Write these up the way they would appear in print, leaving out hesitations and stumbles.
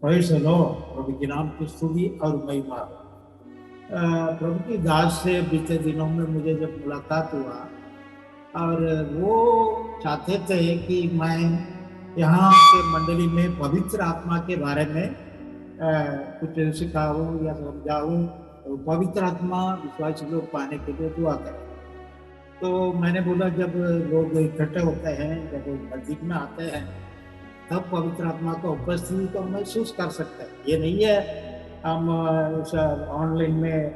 Praise the Lord. प्रभु के नाम की स्तुति और महिमा। प्रभु की दास से बीते दिनों में मुझे जब मुलाकात हुआ और वो चाहते थे कि मैं यहाँ के मंडली में पवित्र आत्मा के बारे में कुछ सिखाऊं या समझाऊं। तो पवित्र आत्मा विश्वासी लोग पाने के लिए दुआ करें। तो मैंने बोला जब लोग इकट्ठे होते हैं, जब नजदीक में आते हैं, तब पवित्र आत्मा का उपस्थिति को महसूस कर सकते हैं। ये नहीं है हम ऑनलाइन में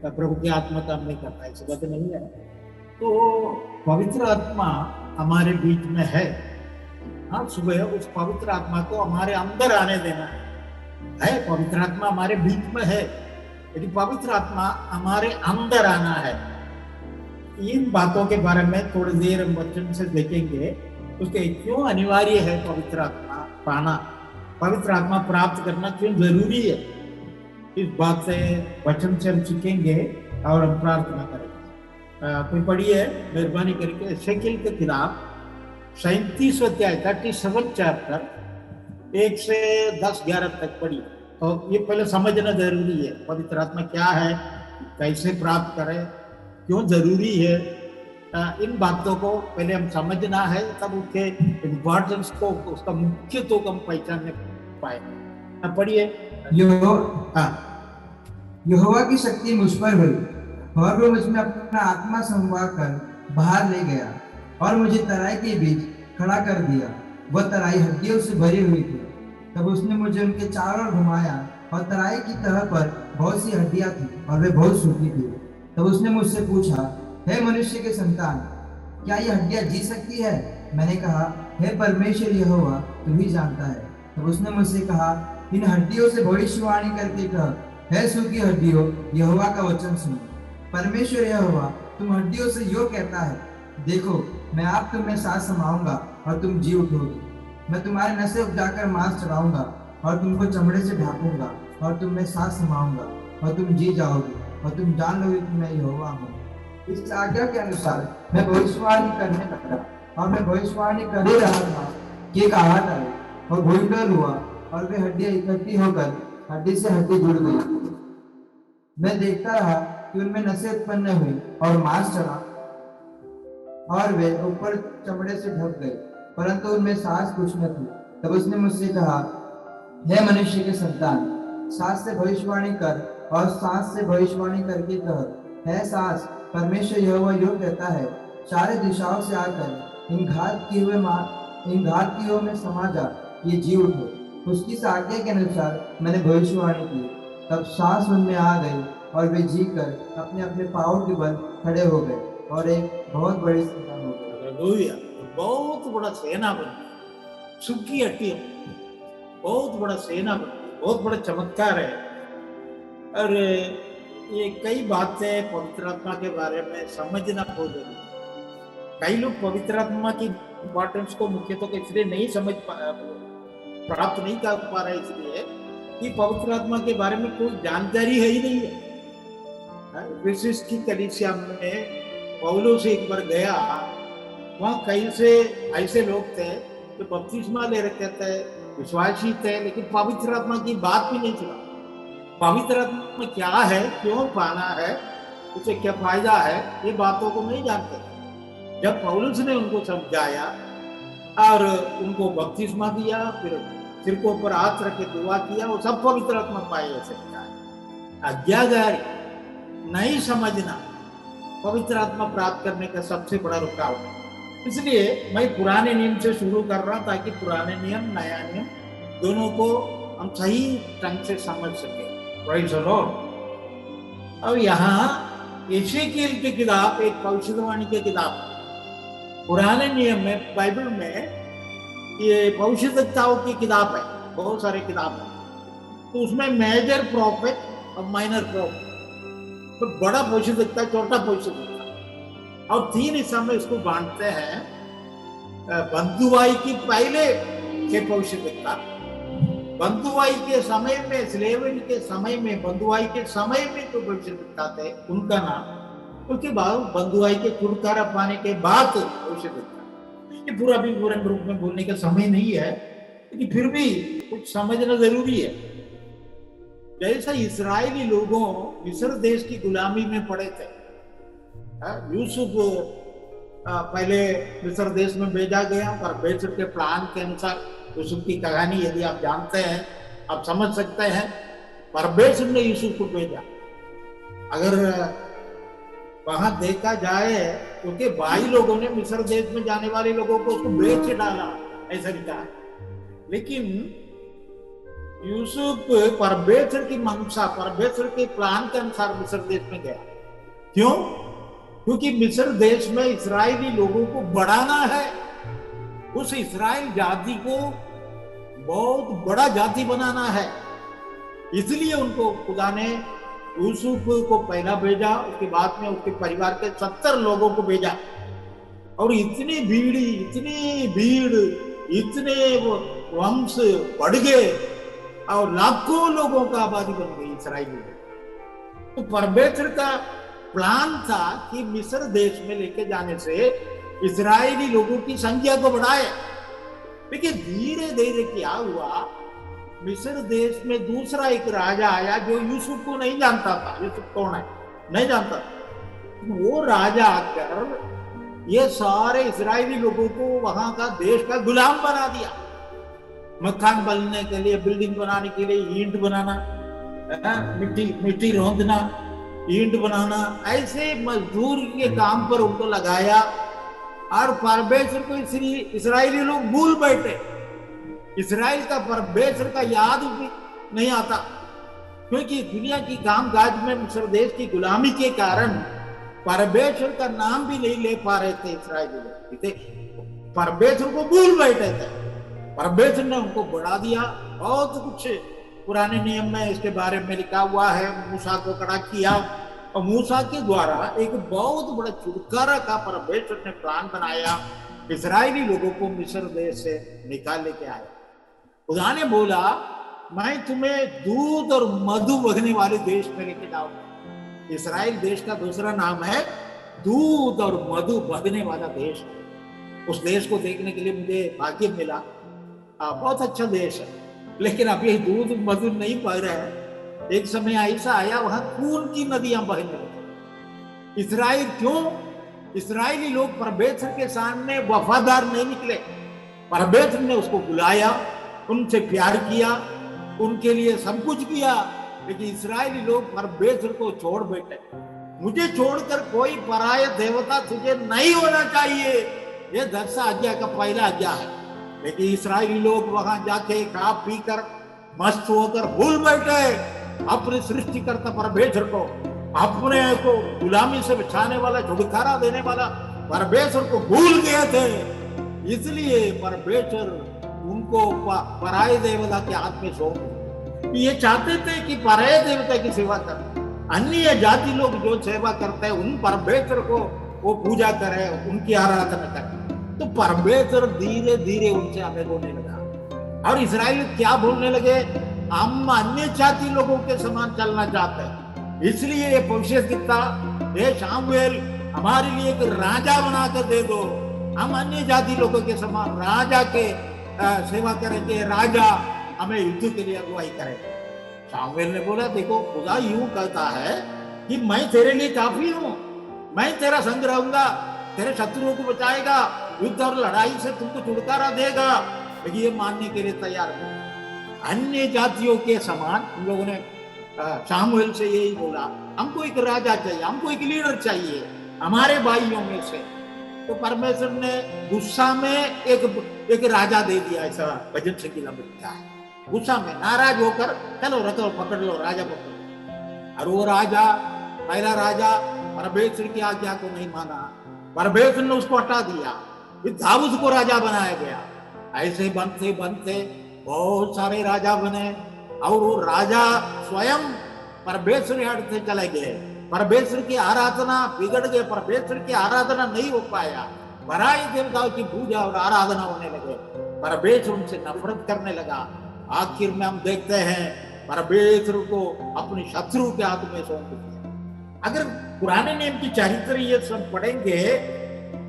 प्रभु की आत्मा काम नहीं करता, ऐसी बात नहीं है। तो पवित्र आत्मा हमारे बीच में है। हाँ, सुबह उस पवित्र आत्मा को हमारे अंदर आने देना है। पवित्र आत्मा हमारे बीच में है, यदि पवित्र आत्मा हमारे अंदर आना है। इन बातों के बारे में थोड़ी देर वचन से देखेंगे, उसके क्यों अनिवार्य है पवित्र आत्मा पाना, पवित्र आत्मा प्राप्त करना क्यों जरूरी है। इस बात से वचन से हम सीखेंगे और हम प्रार्थना करेंगे। कोई पढ़िए मेहरबानी करके एसेकिएल की किताब 37 अध्याय 37 चैप्टर 1 से 10-11 तक पढ़िए। तो ये पहले समझना जरूरी है, पवित्र आत्मा क्या है, कैसे प्राप्त करें, क्यों जरूरी है। इन बातों को पहले हम समझना है, तब उसके इम्पोर्टेंस को, उसका मुख्यत्व को हम पहचानने पाएंगे। पढ़िए। यहोवा की शक्ति मुझ पर हुई और वो मुझ में अपना आत्मा समवा कर बाहर ले गया और मुझे तराई के बीच खड़ा कर दिया। वह तराई हड्डियों से भरी हुई थी। तब उसने मुझे उनके चारों ओर घुमाया और तराई की तह पर बहुत सी हड्डियां थी और वे बहुत सूखी थी। तब उसने मुझसे पूछा, हे मनुष्य के संतान, क्या ये हड्डियां जी सकती है? मैंने कहा, हे परमेश्वर यहोवा, तू ही जानता है। तब उसने मुझसे कहा, इन हड्डियों से भविष्यवाणी करके कह, हे सूखी हड्डियों, यहोवा का वचन सुनो। परमेश्वर यहोवा तुम हड्डियों से यो कहता है, देखो मैं आप तुम में सांस समाऊंगा और तुम जी उठोगे। मैं तुम्हारे नसें उपजाकर मांस चढ़ाऊंगा और तुमको चमड़े से ढांपूंगा और तुम में सांस समाऊंगा और तुम जी जाओगे और तुम जान लोगे कि मैं यहोवा हूँ। इस आज्ञा के अनुसार मैं भविष्यवाणी करने लगा और मैं भविष्यवाणी कर ही रहा था कि एक आवाज आई और भूमिगल हुआ और वे हड्डियां इकट्ठी होकर हड्डी से हड्डी जुड़ गई। मैं देखता रहा कि उनमें नसें उत्पन्न हुई और मांस चढ़ा और वे ऊपर चमड़े से ढक गए, परंतु उनमें सांस कुछ न थी। तब उसने मुझसे कहा, हे मनुष्य के संतान, सांस से भविष्यवाणी कर और सांस से भविष्यवाणी करके कह, हे सांस, परमेश्वर यहोवा यूं कहता है, चारों दिशाओं से आकर इन घात किए हुए में समा जा, ये जी उठो। उसकी आज्ञा के अनुसार मैंने भविष्यवाणी की। तब सांस उनमें आ गई और वे जी कर अपने अपने पांवों के बल खड़े हो गए और एक बहुत बड़ी सेना हो गई। बहुत बड़ा सेना बन गया, सूखी हड्डियों, बहुत बड़ा सेना बन गया, बहुत बड़ा चमत्कार है। और ये कई बातें पवित्र आत्मा के बारे में समझना बहुत जरूरी है। कई लोग पवित्र आत्मा की इम्पोर्टेंस को मुख्यतः तो इसलिए नहीं समझ प्राप्त नहीं कर पा रहे, इसलिए कि पवित्र आत्मा के बारे में कोई जानकारी है ही नहीं है। विशिष्ट की कलीसिया में पौलुस एक बार गया, वहां कई से ऐसे लोग थे जो बपतिस्मा ले रखे थे, विश्वासी थे, लेकिन पवित्र आत्मा की बात भी नहीं सुना। पवित्र आत्मा क्या है, क्यों पाना है, उसे क्या फायदा है, ये बातों को नहीं जानते। जब पौलुस ने उनको समझाया और उनको बपतिस्मा दिया, फिर सिर को ऊपर हाथ रख के दुआ किया, वो सब पवित्र आत्मा पाए हो सकता है। आज्ञाकारी नहीं समझना पवित्र आत्मा प्राप्त करने का सबसे बड़ा रुकावट है। इसलिए मैं पुराने नियम से शुरू कर रहा ताकि पुराने नियम नया नियम दोनों को हम सही ढंग से समझ सके। Praise the Lord. अब यहाँ एसेकिएल की किताब एक भविष्यवाणी की किताब। पुराने नियम में, बाइबल में ये भविष्यवक्ताओं की किताब है, बहुत सारे किताब है। तो उसमें मेजर प्रॉफिट और माइनर प्रॉफिट, तो बड़ा भविष्यवक्ता, छोटा भविष्यवक्ता, और 3 हिस्सा में इसको बांटते हैं। बंधुआई की पहले के भविष्यवक्ता, बंधुआई के समय में, स्लेवरी के समय में, बंधुआई के समय में जो भविष्यवक्ता थे उनका नाम, उसके बाद बंधुआई के छुटकारा पाने के बाद भविष्यवक्ता। ये पूरा भी पूर्ण रूप में बोलने का समय नहीं है, लेकिन फिर भी कुछ समझना जरूरी है। जैसा इस्राएली लोगों मिस्र देश की गुलामी में पड़े थे, यूसुफ पहले मिस्र देश में भेजा गया, पर बेचर के प्लान के अनुसार यूसुफ की कहानी यदि आप जानते हैं, आप समझ सकते हैं, परवेश ने यूसुफ को भेजा। अगर वहां देखा जाए क्योंकि भाई लोगों ने मिस्र देश में जाने वाले लोगों को उसको बेच डाला, ऐसा लिखा है। लेकिन यूसुफ परवेश्वर की मंशा, परवेश्वर के प्लान के अनुसार मिस्र देश में गया। क्यों? क्योंकि मिस्र देश में इस्राएली लोगों को बढ़ाना है, उस इस्राएल जाति को बहुत बड़ा जाति बनाना है। इसलिए उनको खुदा ने यूसुफ को पहला भेजा, उसके बाद में उसके परिवार के 70 लोगों को भेजा। और इतनी भीड़ इतने वंश बढ़ गए और लाखों लोगों का आबादी बन गई इस्राएली लोग। तो परमेश्वर का प्लान था कि मिस्र देश में लेके जाने से इस्राएली लोगों की संख्या को बढ़ाए। लेकिन धीरे धीरे क्या हुआ, मिस्र देश में दूसरा एक राजा आया जो यूसुफ को नहीं जानता था। यूसुफ कौन है नहीं जानता था। वो राजा आकर ये सारे इस्राएली लोगों को वहां का देश का गुलाम बना दिया। मकान बनने के लिए, बिल्डिंग बनाने के लिए ईंट बनाना, मिट्टी रौंदना, ईंट बनाना, ऐसे मजदूर के काम पर उनको लगाया। और परमेश्वर को इस्राएली लोग भूल बैठे। इस्राएल का परमेश्वर का याद भी नहीं आता, क्योंकि दुनिया की कामकाज में मिस्र देश की गुलामी के कारण परमेश्वर का नाम भी नहीं ले पा रहे थे इस्राएली लोग। परमेश्वर को भूल बैठे थे। परमेश्वर ने उनको बढ़ा दिया। बहुत कुछ पुराने नियम में इसके बारे में लिखा हुआ है। मूसा को खड़ा किया और मूसा के द्वारा एक बहुत बड़ा छुटकारा का परमेश्वर ने प्लान बनाया। इस्राएली लोगों को मिस्र देश से निकाल लेके आया। खुदा ने बोला, मैं तुम्हें दूध और मधु बहने वाले देश में लेके जाऊंगा। इस्राएल देश का दूसरा नाम है दूध और मधु बहने वाला देश। उस देश को देखने के लिए मुझे भाग्य मिला। बहुत अच्छा देश है, लेकिन अब ये दूध मधु नहीं बह रहा है। एक समय ऐसा आया वहां खून की नदियां बहने लगी। इस्राएल क्यों? इस्राएली लोग परमेश्वर के सामने वफादार नहीं निकले। परमेश्वर ने उसको बुलाया, उनसे प्यार किया, उनके लिए सब कुछ किया, लेकिन इस्राएली लोग परमेश्वर को छोड़ बैठे। मुझे छोड़कर कोई पराया देवता तुझे नहीं होना चाहिए, यह 10 आज्ञा का पहला आज्ञा है। लेकिन इस्राएली लोग वहां जाके खा पी कर मस्त होकर भूल बैठे अपने सृष्टिकर्ता परमेश्वर को, अपने को गुलामी से बचाने वाला, छुटकारा देने वाला परमेश्वर को भूल गए थे। इसलिए परमेश्वर उनको पराये देवता के हाथ में सौंप। ये चाहते थे कि पराये देवता की सेवा करें। अन्य जाति लोग जो सेवा करते हैं उन परमेश्वर को वो पूजा करे, उनकी आराधना करे। तो परमेश्वर धीरे धीरे उनसे अलग होने लगा और इस्राएल क्या बोलने लगे, हम अन्य जाति लोगों के समान चलना चाहते हैं। इसलिए ये भविष्यद्वक्ता, ये शामुएल, हमारे लिए एक राजा बनाकर दे दो, हम अन्य जाति लोगों के समान राजा के सेवा करेंगे, राजा हमें युद्ध के लिए अगुवाई करेगा। शामुएल ने बोला, देखो खुदा यूं कहता है कि मैं तेरे लिए काफी हूं, मैं तेरा संग रहूंगा, तेरे शत्रुओं को बचाएगा, युद्ध और लड़ाई से तुमको छुटकारा देगा। लेकिन ये मानने के लिए तैयार नहीं। अन्य जातियों के समान उन लोगों ने शामुएल से यही बोला, हमको एक राजा चाहिए, हमको एक लीडर चाहिए हमारे भाइयों में से। तो परमेश्वर ने गुस्सा में एक राजा दे दिया। ऐसा भजन संगीता में लिखा है। गुस्सा में नाराज होकर, चलो रखो, पकड़ लो, राजा पकड़ लो। और वो राजा, पहला राजा परमेश्वर की आज्ञा को नहीं माना, परमेश्वर ने उसको हटा दिया, फिर दाऊद को राजा बनाया गया। ऐसे बनते बनते बहुत सारे राजा बने और वो राजा स्वयं परमेश्वर हटते चले गए। परमेश्वर की आराधना बिगड़ गए, परमेश्वर की आराधना नहीं हो पाया, पराये देवताओं की पूजा और आराधना होने लगे। परमेश्वर उनसे नफरत करने लगा। आखिर में हम देखते हैं परमेश्वर को अपने शत्रु के हाथ में सौंप दिया। अगर पुराने नियम की चरित्र ये सब पढ़ेंगे,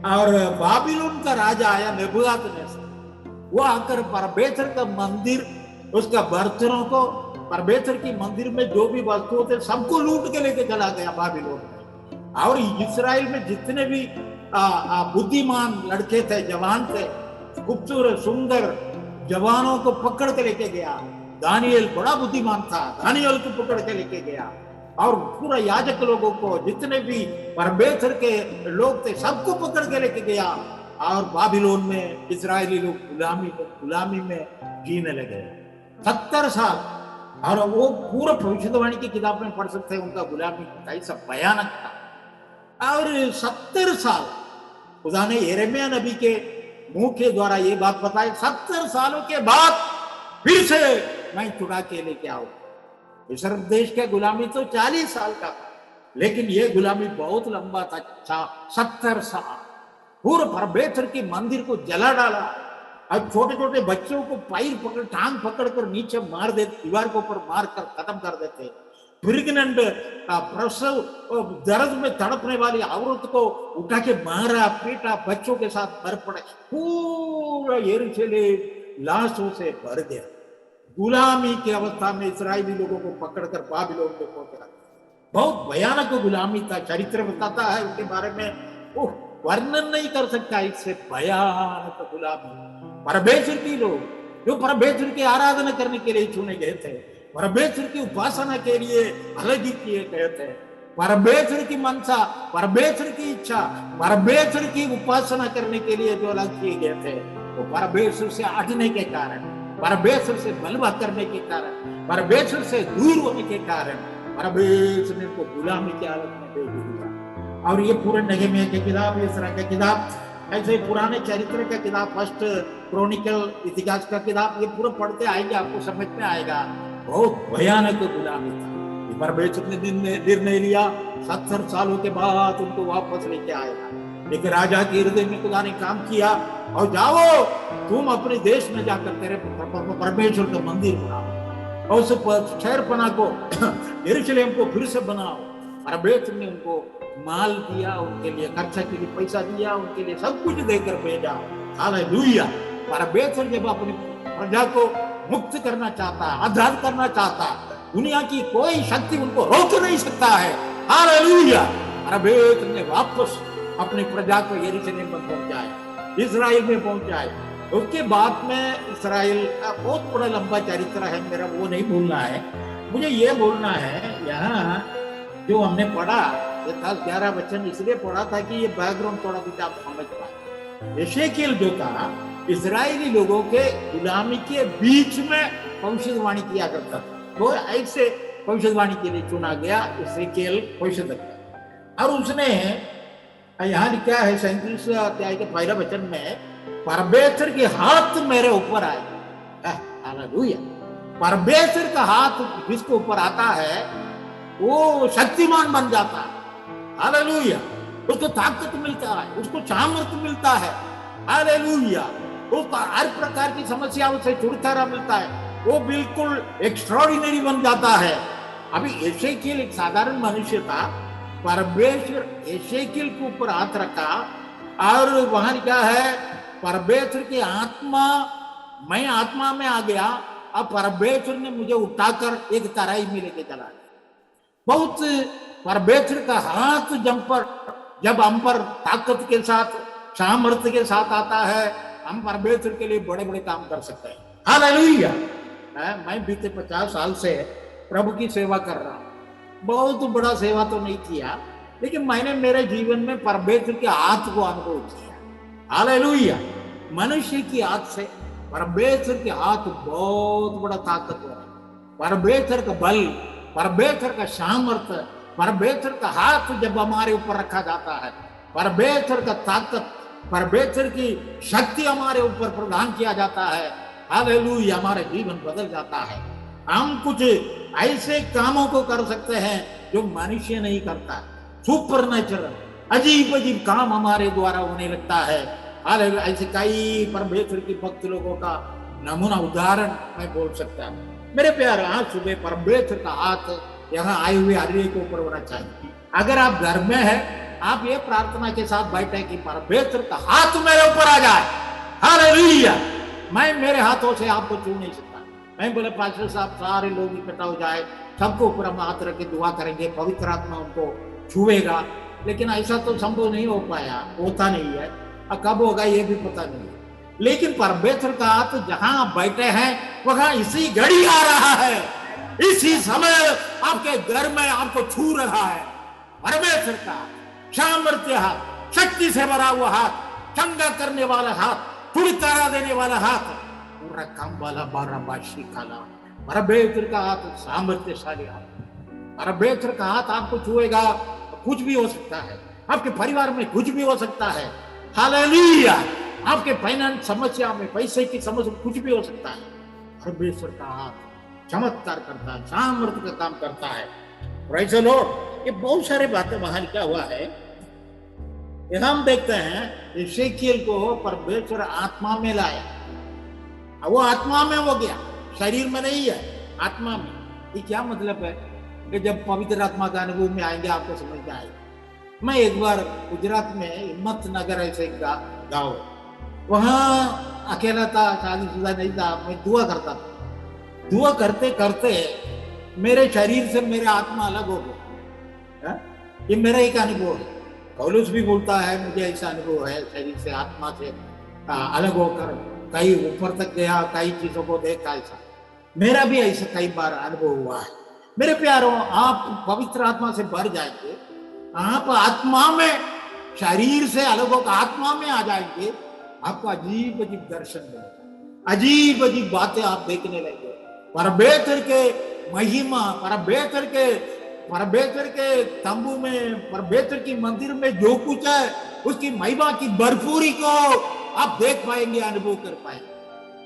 और बाबिलोन का राजा आया नेबूकदनेस्सर, वो आकर परमेश्वर का मंदिर, उसका बर्तनों को, परमेश्वर की मंदिर में जो भी वस्तुओं थे सबको लूट के लेके चला गया बाबिलोन में। और इस्राएल में जितने भी बुद्धिमान लड़के थे, जवान थे, खूबसूरत सुंदर जवानों को पकड़ के लेके गया। दानियल बड़ा बुद्धिमान था, दानियल को पकड़ के लेके गया। और पूरा याजक लोगों को, जितने भी परमेश्वर के लोग थे, सबको पकड़ के लेके गया। और बाबिलोन में इस्राएली लोग गुलामी में जीने लगे 70 साल। और वो पूरा भविष्यवाणी की किताब में पढ़ सकते हैं, उनका गुलामी कैसा भयानक था। और 70 साल खुदा ने यिर्मयाह नबी के मुंह के द्वारा ये बात बताई, 70 सालों के बाद फिर से मैं छुड़ा के लेके आऊं। मिस्र देश का गुलामी तो 40 साल का था, लेकिन ये गुलामी बहुत लंबा था, 70 साल। पूरे परमेश्वर के मंदिर को जला डाला। और छोटे छोटे बच्चों को पैर पकड़, टांग पकड़ कर नीचे मार देते, दीवार के ऊपर मार कर खत्म कर देते। प्रेग्नेंट प्रसव दर्द में तड़पने वाली औरत को उठा के मारा, पीटा, बच्चों के साथ मर पड़े। पूरा यरूशलेम लाशों से भर गया। गुलामी की अवस्था में इस्राएली लोगों को पकड़कर बाबिलोन में पहुंचा। बहुत भयानक गुलामी था। चरित्र बताता है उनके बारे में, वर्णन नहीं कर सकता, इससे भयानक गुलामी। परमेश्वर की लोग जो परमेश्वर की आराधना करने के लिए चुने गए थे, परमेश्वर की उपासना के लिए अलग ही किए गए थे, परमेश्वर की मनसा, परमेश्वर की इच्छा, परमेश्वर की उपासना करने के लिए जो अलग किए गए थे, वो परमेश्वर से हटने के कारण, परमेश्वर से बलवा करने के कारण, परमेश्वर से दूर होने के कारण परमेश्वर ने उनको गुलामी की हालत में दे दिया। और ये पूरे नगहमिया की किताब, इस्रा की किताब, ऐसे पुराने चरित्र का किताब, फर्स्ट क्रॉनिकल, इतिहास का किताब, ये पूरा पढ़ते आएंगे, आपको समझ में आएगा। बहुत भयानक गुलामी था। परमेश्वर ने निर्णय लिया 70 सालों के बाद उनको वापस लेके आएगा। लेकिन राजा के हृदय में खुदा ने काम किया, और जाओ तुम अपने देश में जाकर तेरे परमेश्वर का मंदिर बनाओ, और उस शहरपना को, यरूशलेम को फिर से बनाओ। परमेश्वर ने उनको माल दिया, उनके लिए खर्चा के लिए पैसा दिया, उनके लिए सब कुछ देकर भेजा। हालेलुया। परमेश्वर जब अपनी प्रजा को मुक्त करना चाहता है, आजाद करना चाहता है, दुनिया की कोई शक्ति उनको रोक नहीं सकता है। हालेलुया। परमेश्वर ने वापस अपनी प्रजा को यरूशलेम में पहुंचाया, इस्राएल में पहुंचाया। उसके बाद में इस्राएल का बहुत बड़ा लंबा चरित्र है, मेरा वो नहीं भूलना है। मुझे ये बोलना है, यहाँ जो हमने पढ़ा, 10-11 वचन इसलिए पढ़ा था कि ये बैकग्राउंड थोड़ा कुछ आप समझ पाए। यशेकेल जो था, इस्राएली लोगों के गुलामी के बीच में भविष्यवाणी किया करता था। वो ऐसे भविष्यवाणी के लिए चुना गया यशेकेल भविष्यद्वक्ता। और उसने यहाँ लिखा है 37 अध्याय के 1 वचन में, परमेश्वर के हाथ मेरे ऊपर आए। हालेलुया। परमेश्वर का हाथ जिसके ऊपर आता है वो शक्तिमान बन जाता है। हालेलुया। उसको ताकत मिलता है, उसको सामर्थ्य मिलता है। हालेलुया। उसको हर प्रकार की समस्याओं से छुटकारा मिलता है। वो बिल्कुल एक्स्ट्राऑर्डिनरी बन जाता है। अभी यशेकेल एक साधारण मनुष्य था, परमेश्वर यशेकेल के ऊपर हाथ रखा, और वहां क्या है, परमेश्वर की आत्मा, मैं आत्मा में आ गया, अब परमेश्वर ने मुझे उठाकर एक तराई में लेके चला गया। बहुत परमेश्वर का हाथ जब हम पर ताकत के साथ, सामर्थ्य के साथ आता है, हम परमेश्वर के लिए बड़े बड़े काम कर सकते हैं। हालेलुया। मैं बीते 50 साल से प्रभु की सेवा कर रहा हूँ। बहुत बड़ा सेवा तो नहीं किया, लेकिन मैंने मेरे जीवन में परमेश्वर के हाथ को अनुभव किया। हालेलुया। मनुष्य की हाथ से परमेश्वर के हाथ बहुत बड़ा ताकतवर है। परमेश्वर का बल, परमेश्वर का सामर्थ्य, परमेश्वर का हाथ जब हमारे ऊपर रखा जाता है, परमेश्वर का ताकत, परमेश्वर की शक्ति हमारे ऊपर प्रदान किया जाता है। हालेलुया। हमारा जीवन बदल जाता है। हम कुछ ऐसे कामों को कर सकते हैं जो मनुष्य नहीं करता। सुपर नेचुरल, अजीब अजीब काम हमारे द्वारा होने लगता है। हालेलुया। ऐसे कई परमेश्वर की भक्त लोगों का नमूना उदाहरण मैं बोल सकता हूँ। मेरे प्यारे, आज सुबह परमेश्वर का हाथ यहाँ आए हुए हर एक के ऊपर होना चाहिए। अगर आप घर में हैं, आप ये प्रार्थना के साथ बैठे कि परमेश्वर का हाथ मेरे ऊपर आ जाए। हालेलुया। मैं मेरे हाथों से आपको छू नहीं सकता। मैं बोले पास्टर साहब सारे लोग इकट्ठा हो जाए, सबको ऊपर हम हाथ रख के दुआ करेंगे, पवित्र आत्मा उनको छुएगा, लेकिन ऐसा तो संभव नहीं हो पाया, होता नहीं है। और कब होगा ये भी पता नहीं है। लेकिन परमेश्वर का हाथ जहां बैठे हैं वहां इसी घड़ी आ रहा है, इसी समय आपके घर में आपको छू रहा है। परमेश्वर का सामर्थ्य हाथ, शक्ति से भरा हुआ हाथ, चंगा करने वाला हाथ, छुटकारा देने वाला हाथ, पूरा काम वाला बाराबाशी काला। परमेश्वर का हाथ सामर्थ्यशाली हाथ, परमेश्वर का हाथ आपको छुएगा, कुछ भी हो सकता है, आपके परिवार में कुछ भी हो सकता है। हालेलुया। आपके फाइनेंस समस्या में, पैसे की समस्या, कुछ भी हो सकता है। परमेश्वर का हाथ चमत्कार करता है, सामर्थ्य का काम करता है। Praise the Lord. ये बहुत सारे बातें वहां लिखा हुआ है। हम देखते हैं एसेकिएल को परमेश्वर आत्मा में लाया, वो आत्मा में हो गया, शरीर में नहीं है, आत्मा में। ये क्या मतलब है कि जब पवित्र आत्मा का अनुभव में आएंगे आपको समझ में आएगा। मैं एक बार गुजरात में हिम्मत नगर ऐसे गाँव, वहाँ अकेला था, शादीशुदा नहीं था, मैं दुआ करता था। दुआ करते करते मेरे शरीर से मेरा आत्मा अलग हो गया। ये मेरा एक अनुभव है। पौलुस भी बोलता है मुझे ऐसा अनुभव है, शरीर से आत्मा से अलग होकर कई ऊपर तक गया, कई चीजों को देखा। ऐसा मेरा भी ऐसा कई बार अनुभव हुआ है। मेरे प्यारों, आप पवित्र आत्मा से भर जाएंगे, आप आत्मा में, शरीर से अलग होकर आत्मा में आ जाएंगे, आपको अजीब अजीब दर्शन मिलेगा, अजीब अजीब बातें आप देखने लगेंगे। परमेश्वर के महिमा, परमेश्वर के तंबू में, परमेश्वर की मंदिर में जो कुछ है उसकी महिमा की भरपूरी को आप देख पाएंगे, अनुभव कर पाएंगे।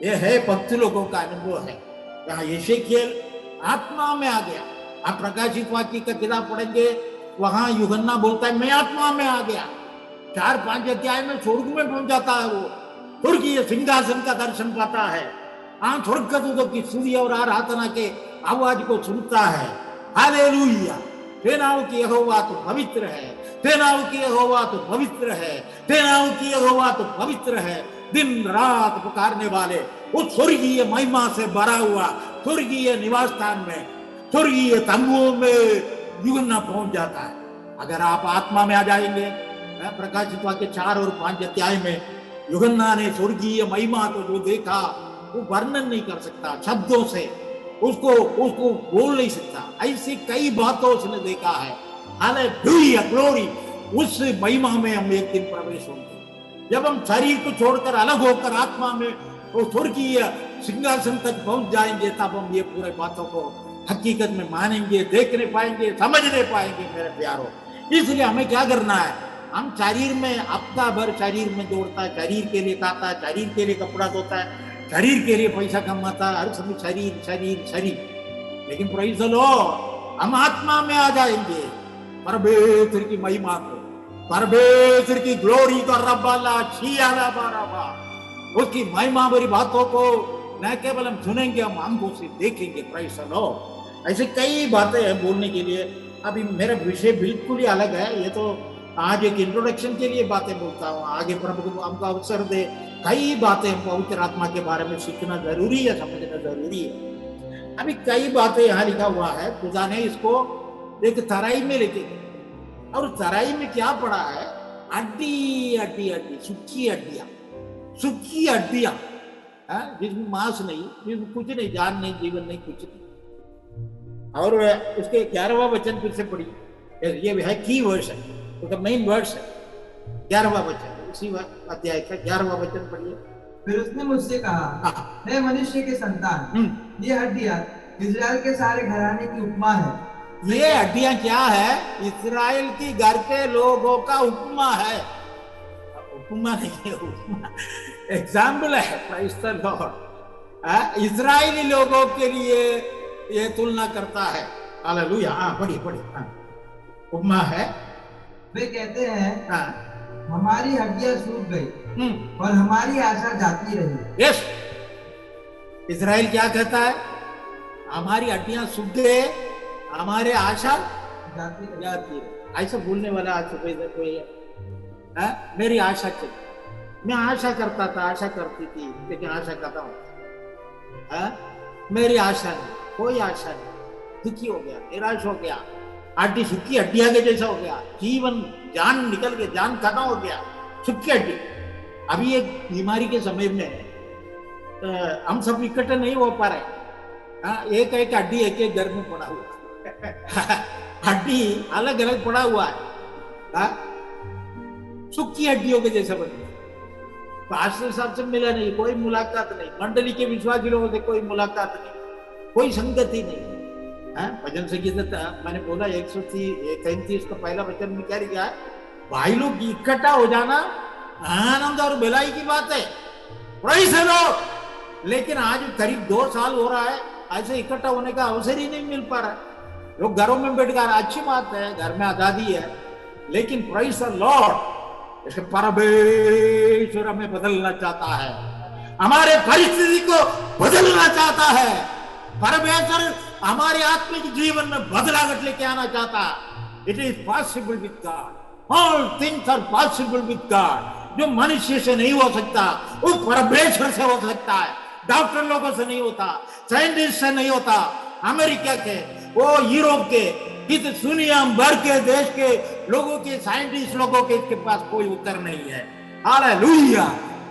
यह है भक्त लोगों का अनुभव है। यहाँ एसेकिएल आत्मा में आ गया। आप प्रकाशित वाक्य का किताब पढ़ेंगे, वहां यूहन्ना बोलता है मैं आत्मा में आ गया। 4-5 अध्याय में स्वर्ग में पहुंच जाता है, वो स्वर्गीय सिंहासन का दर्शन पाता है। स्वर्गदूतों की स्तुति और आराधना के आवाज को सुनता है। हालेलुया। सेनाओं की यहोवा तो पवित्र है, सेनाओं की यहोवा तो पवित्र है, सेनाओं की यहोवा तो पवित्र है। दिन रात पुकारने वाले उस स्वर्गीय महिमा से भरा हुआ स्वर्गीय निवास स्थान में, स्वर्गीय तंबुओं में यूहन्ना पहुंच जाता है। अगर आप आत्मा में आ जाएंगे, प्रकाशित वाक्य 4 और 5 अध्याय में यूहन्ना ने स्वर्गीय महिमा को जो देखा वो वर्णन नहीं कर सकता, शब्दों से उसको बोल नहीं सकता। ऐसी कई बातों उसने देखा है। Hallelujah, glory. उस महिमा में हम एक दिन प्रवेश होंगे, जब हम शरीर को छोड़कर अलग होकर आत्मा में वो स्वर्गीय सिंहासन तक पहुंच जाएंगे, तब हम ये पूरे बातों को हकीकत में मानेंगे, देखने पाएंगे, समझने पाएंगे। मेरे प्यारों, इसलिए हमें क्या करना है, हम शरीर में हफ्ता भर शरीर में दौड़ता है, शरीर के लिए खाता है, शरीर के लिए कपड़ा धोता है, शरीर के लिए पैसा कमाता है, हर समय शरीर शरीर शरीर। लेकिन प्रेज़ द लॉर्ड, हम आत्मा में आ जाएंगे, परमेश्वर की महिमा को, परमेश्वर की ग्लोरी को, रब्बाला शियाला बाराबा, उसकी महिमा भरी बातों को न केवल हम सुनेंगे, हम हमको उसे देखेंगे। Praise the Lord. ऐसे कई बातें हैं बोलने के लिए। अभी मेरा विषय बिल्कुल ही अलग है। ये तो आज एक इंट्रोडक्शन के लिए बातें बोलता हूँ, आगे प्रभु को हमको अवसर दे। कई बातें पवित्र आत्मा के बारे में सीखना जरूरी है, समझना जरूरी है। अभी कई बातें यहाँ लिखा हुआ है, खुदा ने इसको एक तराई में लेके गए, और तराई में क्या पड़ा है, हड्डी हड्डी हड्डी, सूखी हड्डियां, सूखी हड्डियां, जिसमें मांस नहीं, जिसमें कुछ नहीं, जान नहीं, जीवन नहीं, कुछ नहीं। और उसके 11वां वचन फिर से पढ़ी, ये है की वर्ष है, उसका मेन वर्ष है 11वां वचन, उसी अध्याय का 11वां वचन पढ़िए। फिर उसने मुझसे कहा, हे मनुष्य के संतान, ये हड्डियां इस्राएल के सारे घराने की उपमा है। ये हड्डियां क्या है, इस्राएल की घर के लोगों का उपमा है। उपमा नहीं है, उपमा एग्जाम्पल है। Praise the lord. इस्राएली लोगों के लिए ये तुलना करता है। हालेलुया। पढ़िए पढ़िए। उपमा है। वे कहते हैं, हमारी हड्डियां सूख गई और हमारी आशा जाती रही। यस, इस्राएल क्या कहता है, हमारी हड्डियां सूख गए, हमारे आशा जाती रही। ऐसा बोलने वाला आज सुबह कोई है? मेरी आशा चली, मैं आशा करता था, आशा करती थी, लेकिन आशा खत्म हो गई। मेरी आशा नहीं, कोई आशा नहीं, दुखी हो गया, निराश हो गया, हड्डी सुखी हड्डिया के जैसा हो गया, जीवन जान निकल गया, जान खत्म हो गया, सुखी हड्डी। अभी एक बीमारी के समय में हम सब इकट्ठे नहीं हो पा रहे। एक एक हड्डी एक एक घर में पड़ा हुआ हड्डी अलग अलग पड़ा हुआ है, सुखी हड्डियों के जैसा बन गया। पास्टर साहब से मिला नहीं, कोई मुलाकात नहीं, मंडली के विश्वासी लोगों से कोई मुलाकात नहीं, कोई संगति नहीं। भजन संगीत मैंने बोला 133 का पहला वचन में क्या लिखा है? भाई लोग इकट्ठा हो जाना आनंद और भलाई की बात है, प्रेज़ द लॉर्ड। लेकिन आज करीब 2 साल हो रहा है, ऐसे इकट्ठा होने का अवसर ही नहीं मिल पा रहा है। लोग घरों में बैठकर, अच्छी बात है, घर में आजादी है, लेकिन प्रेज़ द लॉर्ड, इसके परमेश्वर हमें बदलना चाहता है, हमारे परिस्थिति को बदलना चाहता है। परमेश्वर हमारे आत्मिक जीवन में बदलावट लेके आना चाहता है। It is possible with God, all things are possible with God. जो मनुष्य से नहीं हो सकता वो परमेश्वर से हो सकता है। डॉक्टर लोगों से नहीं होता, साइंटिस्ट से नहीं होता, अमेरिका के, वो यूरोप के, इस दुनिया भर के देश के लोगों के, साइंटिस्ट लोगों के इसके पास कोई उत्तर नहीं है। हालेलुया।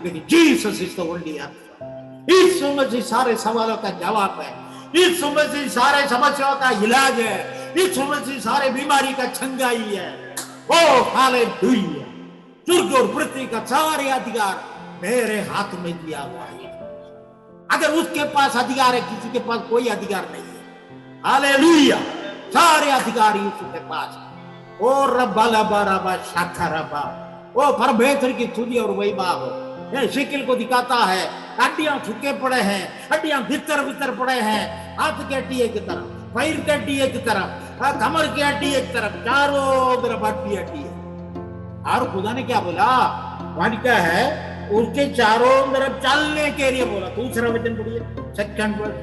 लेकिन Jesus is the only answer. इस समय से सारे सवालों का जवाब है, इस समय से सारे समस्याओं का इलाज है, इस समय से सारे बीमारी का छंगाई है। ओ हालेलुया। स्वर्ग और पृथ्वी का सारे अधिकार मेरे हाथ में दिया हुआ है। अगर उसके पास अधिकार है, किसी के पास कोई अधिकार नहीं है। हालेलुया। सारे अधिकार उसके पास है। ओ रब्बा लबा रबा शाखा रबा, ओ परमेश्वर की स्तुति और वैभव है। शिकिल को दिखाता है, हड्डियां सूखे पड़े हैं, हड्डियां भीतर भीतर पड़े हैं, हाथ की हड्डी एक तरफ, पैर की हड्डी एक तरफ, कमर की हड्डी एक तरफ, चारों तरफ हड्डी हड्डी है। और खुदा ने क्या बोला? वहां क्या है? उसके चारों तरफ चलने के लिए बोला। दूसरा वचन पढ़िए, सेकंड वर्स।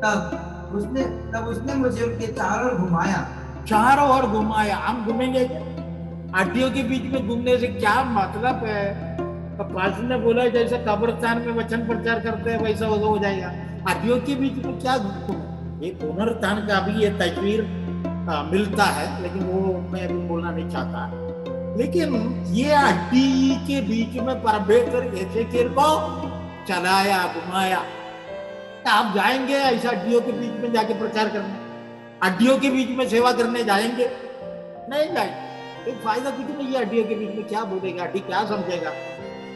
तब उसने मुझे उनके चारों ओर घुमाया। हम घूमेंगे क्या? हड्डियों के बीच में घूमने से क्या मतलब है? तो पास्टर ने बोला जैसे कब्रिस्तान में वचन प्रचार करते हैं वैसा हो जाएगा। हड्डियों के बीच में क्या घूम? ये पुनरुत्थान का भी ये तस्वीर मिलता है, लेकिन वो मैं अभी बोलना नहीं चाहता। लेकिन ये हड्डी के बीच में परमेश्वर एजेकिएल को चलाया, घुमाया। आप जाएंगे ऐसा हड्डियों के बीच में जाके प्रचार करने? हड्डियों के बीच में सेवा करने जाएंगे? नहीं जाएंगे। एक फायदा कुछ नहीं है। हड्डियों के बीच में क्या बोलेगा? हड्डी क्या समझेगा?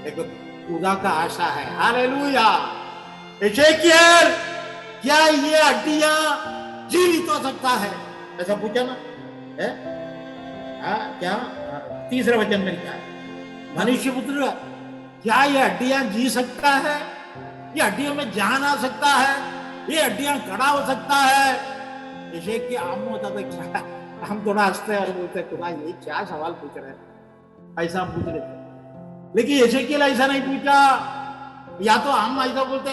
देखो, खुदा का आशा है। हालेलुया। एजेकिएल, क्या ये हड्डियां जीवित हो सकता है? ऐसा पूछा ना है? क्या? तीसरा वचन में लिखा है, मनुष्य पुत्र, क्या ये हड्डियां जी सकता है? ये हड्डियों में जान आ सकता है? ये हड्डियां खड़ा हो सकता है? जैसे कि हम होता था क्या, हम थोड़ा हंसते और बोलते खुदा ये क्या सवाल पूछ रहे हैं, ऐसा हम पूछ रहे थे। लेकिन एजेकिएल ऐसा नहीं पूछा। या तो हम ऐसा बोलते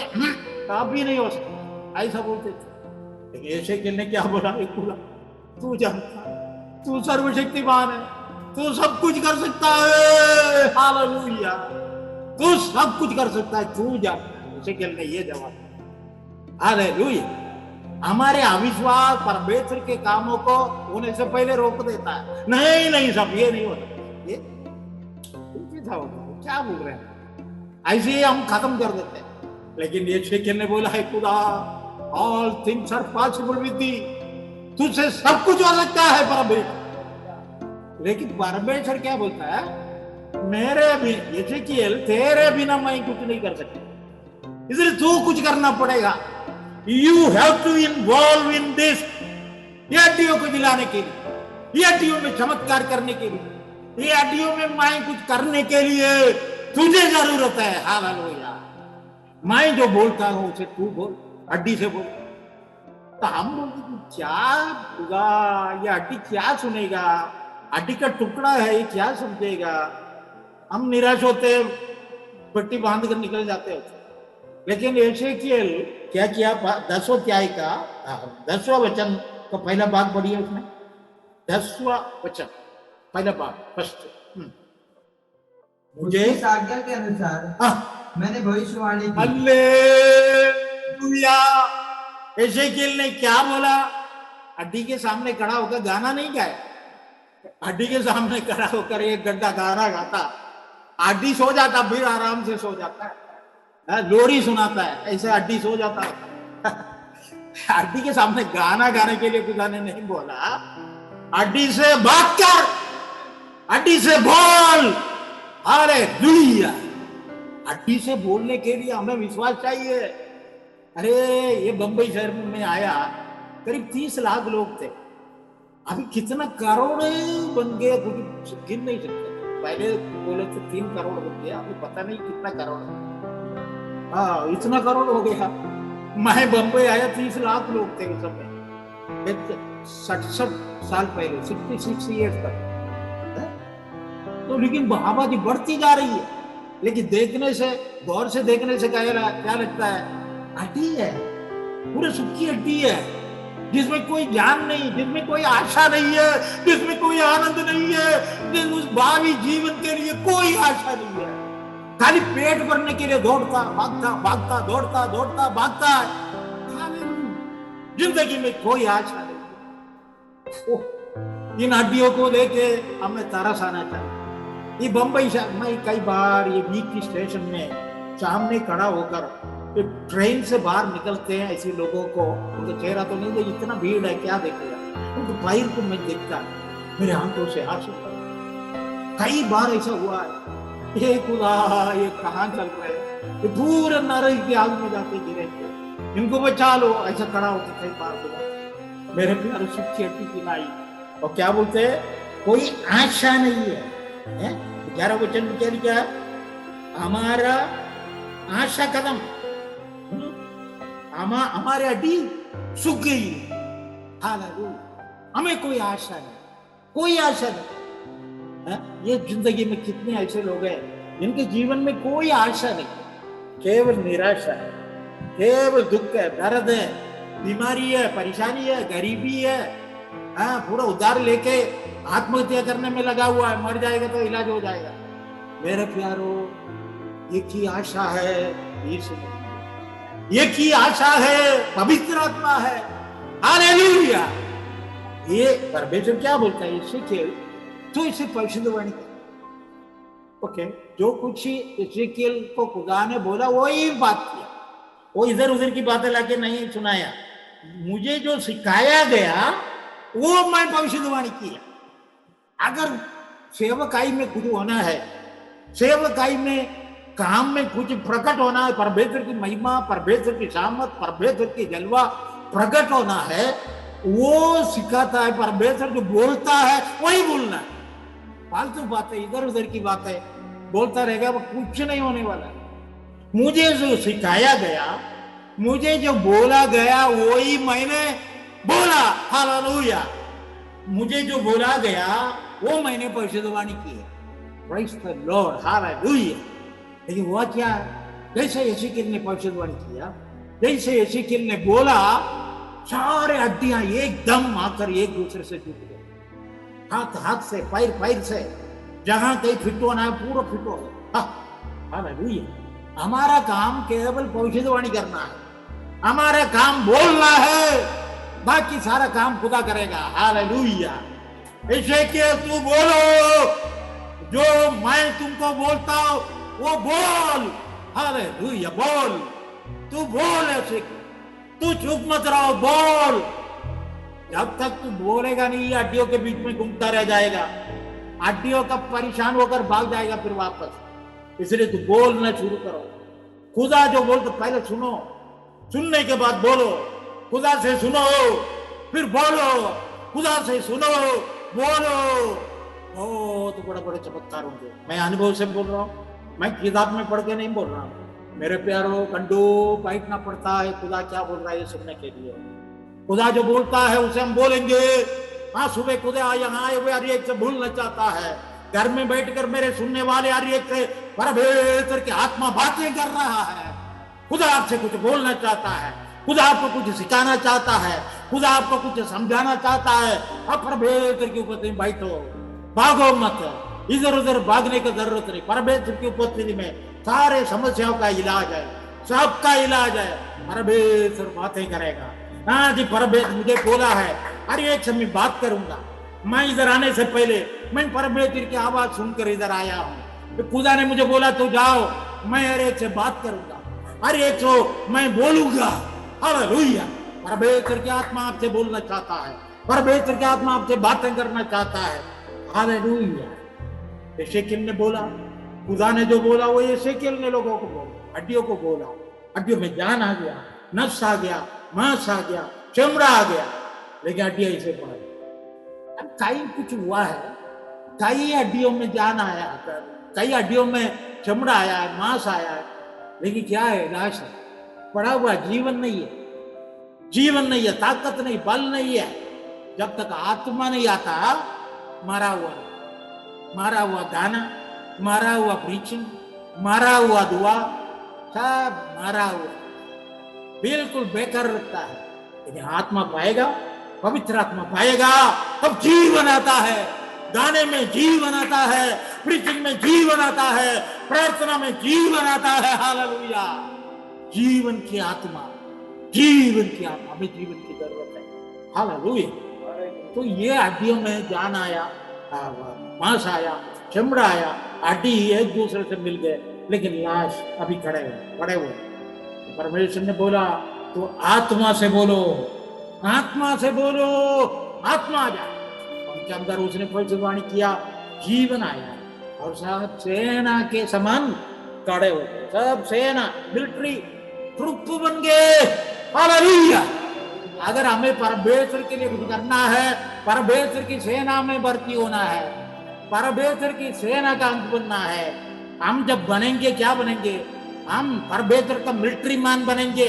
कभी नहीं हो सकता, ऐसा बोलते थे। लेकिन एजेकिएल ने क्या बोला? खुदा तू जानता, तू सर्वशक्तिमान है, तू सब कुछ कर सकता है। हालेलुया। तू सब कुछ कर सकता है, तू जानता है। एजेकिएल ने ये जवाब दिया। हालेलुया। हमारे अविश्वास परमेश्वर के कामों को होने से पहले रोक देता है। नहीं सब ये नहीं होता, ये क्या बोल रहे हैं, ऐसे ही हम खत्म कर देते हैं। लेकिन एजेकिएल ने बोला है खुदा, all things are possible with thee, तुझसे सब कुछ हो सकता है परमेश्वर। लेकिन परमेश्वर क्या बोलता है? मेरे भी एजेकिएल, तेरे बिना मैं कुछ नहीं कर सकता, इसलिए तू कुछ करना पड़ेगा। You have to involve in this. ये हड्डियों को दिलाने के लिए, ये हड्डियों में चमत्कार करने के लिए, ये हड्डियों में मैं कुछ करने के लिए तुझे जरूरत है। हालेलुया। मैं जो बोलता हूं उसे तू बोल, हड्डी से बोल। तो हम बोलते क्या होगा, ये हड्डी क्या सुनेगा? हड्डी का टुकड़ा है, ये क्या समझेगा? हम निराश होते, पट्टी बांध कर निकल जाते होते। लेकिन एजेकिएल क्या किया? 10वां अध्याय का 10वां वचन का पहला भाग पढ़िए। उसमें 10वां वचन पहला भाग फर्स्ट। मुझे उसकी इस आज्ञा के अनुसार हाँ, मैंने भविष्यवाणी की। हालेलुया। एजेकिएल ने क्या बोला? हड्डी के सामने खड़ा होकर गाना नहीं गाया। हड्डी के सामने खड़ा होकर 1 घंटा गाना गाता, हड्डी सो जाता, फिर आराम से सो जाता है, लोरी सुनाता है, ऐसे हड्डी सो जाता है। हड्डी के सामने गाना गाने के लिए खुदा ने नहीं बोला, हड्डी से बात कर, हड्डी से बोल। हालेलुया। हड्डी से बोलने के लिए हमें विश्वास चाहिए। अरे ये बंबई शहर में आया, करीब 30 लाख लोग थे, अभी कितना करोड़ बन गए क्योंकि गिन नहीं सकते। पहले बोले तो 3 करोड़ बन गया, अभी पता नहीं कितना करोड़। हाँ, इतना करोड़ हो गया। मैं बंबई आया 30 लाख लोग थे उस समय, 67 साल पहले, 66 ईयर्स तक। तो लेकिन आबादी बढ़ती जा रही है, लेकिन देखने से, गौर से देखने से क्या लगता है? हड्डी है, पूरे सुखी हड्डी है, जिसमें कोई जान नहीं, जिसमें कोई आशा नहीं है, जिसमें कोई आनंद नहीं है, जिस उस भावी जीवन के लिए कोई आशा नहीं है। खाली पेट भरने के लिए दौड़ता भागता, भागता दौड़ता, दौड़ता भागता है। जिंदगी में कोई आशा नहीं। इन हड्डियों को लेके हमें तरस आना चाहिए। ये बंबई में कई बार ये वीक स्टेशन में सामने खड़ा होकर तो ट्रेन से बाहर निकलते हैं ऐसे लोगों को, उनका चेहरा तो नहीं, इतना भीड़ है क्या देखेगा, उनको पैर को मैं देखता मेरे आंखों से आंसू। कई बार ऐसा हुआ है, ये खुदा ये कहाँ चल रहे हैं, ये पूरे नरक की आग में जाते गिरेंगे, इनको बचा लो, ऐसा खड़ा होकर कई बार हुआ। मेरे प्यारे सुखी हड्डी की नाई, और क्या बोलते हैं? कोई आशा नहीं है। 11 वचन में क्या है? हमारा आशा कदम, हमारे हड्डी सूख गई। हालेलुया। हमें कोई आशा नहीं, कोई आशा नहीं। ये जिंदगी में कितने ऐसे लोग हैं जिनके जीवन में कोई आशा नहीं, केवल निराशा है, केवल दुख है, दर्द है, बीमारी है, परेशानी है, गरीबी है। पूरा उधार लेके आत्महत्या करने में लगा हुआ है, मर जाएगा तो इलाज हो जाएगा। मेरे प्यारो, एक ही आशा है यीशु मसीह, एक ही आशा है पवित्र आत्मा है। हालेलुया। ये परमेश्वर क्या बोलता है? एजेकिएल तो इसे भविष्यवाणी कर। ओके, जो कुछ एजेकिएल को खुदा ने बोला वही बात किया, वो इधर उधर की बातें लाके नहीं सुनाया। मुझे जो सिखाया गया वो मैं भविष्यवाणी किया। अगर सेवकाई में कुछ होना है, सेवकाई में काम में कुछ प्रकट होना है, परमेश्वर की महिमा, परमेश्वर की सामत, परमेश्वर की जलवा प्रकट होना है, वो सिखाता है। परमेश्वर जो बोलता है वही बोलना है। फालतू बातें, इधर उधर की बातें बोलता रहेगा, वो कुछ नहीं होने वाला है। मुझे जो सिखाया गया, मुझे जो बोला गया वही मैंने बोला। हालेलुया। मुझे जो बोला गया वो मैंने भविष्यवाणी की है। Praise the Lord. हालेलुया। लेकिन हुआ क्या है? जैसे एजेकिएल ने भविष्यवाणी किया, जैसे एजेकिएल ने बोला, सारे हड्डियां एकदम आकर एक दूसरे से जुट गए, हाथ हाथ से, पैर पैर से, जहां कहीं फिट होना है पूरा फिट हो गया। हालेलुया। हमारा काम केवल भविष्यवाणी करना है, हमारा काम बोलना है, बाकी सारा काम खुदा करेगा। हालेलुया। एजेकिएल तू बोलो, जो मैं तुमको बोलता हूं वो बोल। हालेलुया। बोल, तू बोल ऐसे, तू चुप मत रहो, बोल। जब तक तू बोलेगा नहीं, हड्डियों के बीच में घूमता रह जाएगा, हड्डियों का परेशान होकर भाग जाएगा फिर वापस। इसलिए तू बोलना शुरू करो। खुदा जो बोलता पहले सुनो, सुनने के बाद बोलो। खुदा से सुनो फिर बोलो, खुदा से सुनो बोलो। बहुत बड़े बड़े चमत्कार होंगे। मैं अनुभव से बोल रहा हूँ, मैं किताब में पढ़ के नहीं बोल रहा हूँ। मेरे प्यारों, घंटों बैठना पड़ता है खुदा क्या बोल रहा है ये सुनने के लिए। खुदा जो बोलता है उसे हम बोलेंगे। हाँ, सुबह खुदा यहाँ आए हुए हर एक से भूलना चाहता है। घर में बैठकर मेरे सुनने वाले हर एक से परमेश्वर की आत्मा बातें कर रहा है। खुदा आपसे कुछ बोलना चाहता है, खुदा आपको कुछ सिखाना चाहता है, खुदा आपको कुछ समझाना चाहता है। अब परमेश्वर के ऊपर तुम बैठो, भागो मत। इधर उधर भागने की जरूरत नहीं। परमेश्वर की उपस्थिति में सारे समस्याओं का इलाज है, सबका इलाज है। परमेश्वर बातें करेगा। हाँ जी, परमेश्वर मुझे बोला है, अरे एक समय बात करूंगा। मैं इधर आने से पहले मैं परमेश्वर की आवाज सुनकर इधर आया हूँ। तो खुदा ने मुझे बोला तो जाओ, मैं हर एक से बात करूंगा, हर एक को मैं बोलूंगा। हालेलुया। परमेश्वर की आत्मा आपसे बोलना चाहता है, परमेश्वर की आत्मा आपसे बातें करना चाहता है। हालेलुया। एशेकियल ने बोला, खुदा ने जो बोला वो एशेकियल ने लोगों को बोला, हड्डियों को बोला। हड्डियों में जान आ गया, नफ्स आ गया, मांस आ गया, चमड़ा आ गया, लेकिन हड्डियां इसे पड़ गई। अब कई कुछ हुआ है, कई हड्डियों में जान आया, कई हड्डियों में चमड़ा आया है, मांस आया है, लेकिन क्या है? लाश है, पड़ा हुआ, जीवन नहीं है, जीवन नहीं है, ताकत नहीं, बल नहीं है। जब तक आत्मा नहीं आता, मारा हुआ गाना, मारा हुआ प्रीचिंग, मारा हुआ दुआ, सब मारा हुआ, बिल्कुल बेकार लगता है। लेकिन आत्मा पाएगा, पवित्र आत्मा पाएगा, अब जीवन आता है। गाने में जीवन आता है, प्रीचिंग में जीवन आता है, प्रार्थना में जीवन आता है। हालेलुया। जीवन की आत्मा, जीवन की आत्मा, हमें जीवन की जरूरत है। हालेलुया। तो ये हड्डियों में जान आया, मांस आया, चमड़ा आया, हड्डी एक दूसरे से मिल गए, लेकिन लाश अभी पड़े हुए। परमेश्वर ने बोला तो आत्मा से बोलो, आत्मा से बोलो, आत्मा आ जाए। उनके अंदर उसने भविष्यवाणी किया, जीवन आया और सब सेना के समान खड़े हो गए। सब सेना, मिलिट्री ट्रुप बन गए। हालेलुया। अगर हमें परमेश्वर के लिए कुछ करना है, परमेश्वर की सेना में भर्ती होना है, परमेश्वर की सेना का अंग बनना है, हम जब बनेंगे, क्या बनेंगे? हम परमेश्वर का मिलिट्री मैन बनेंगे,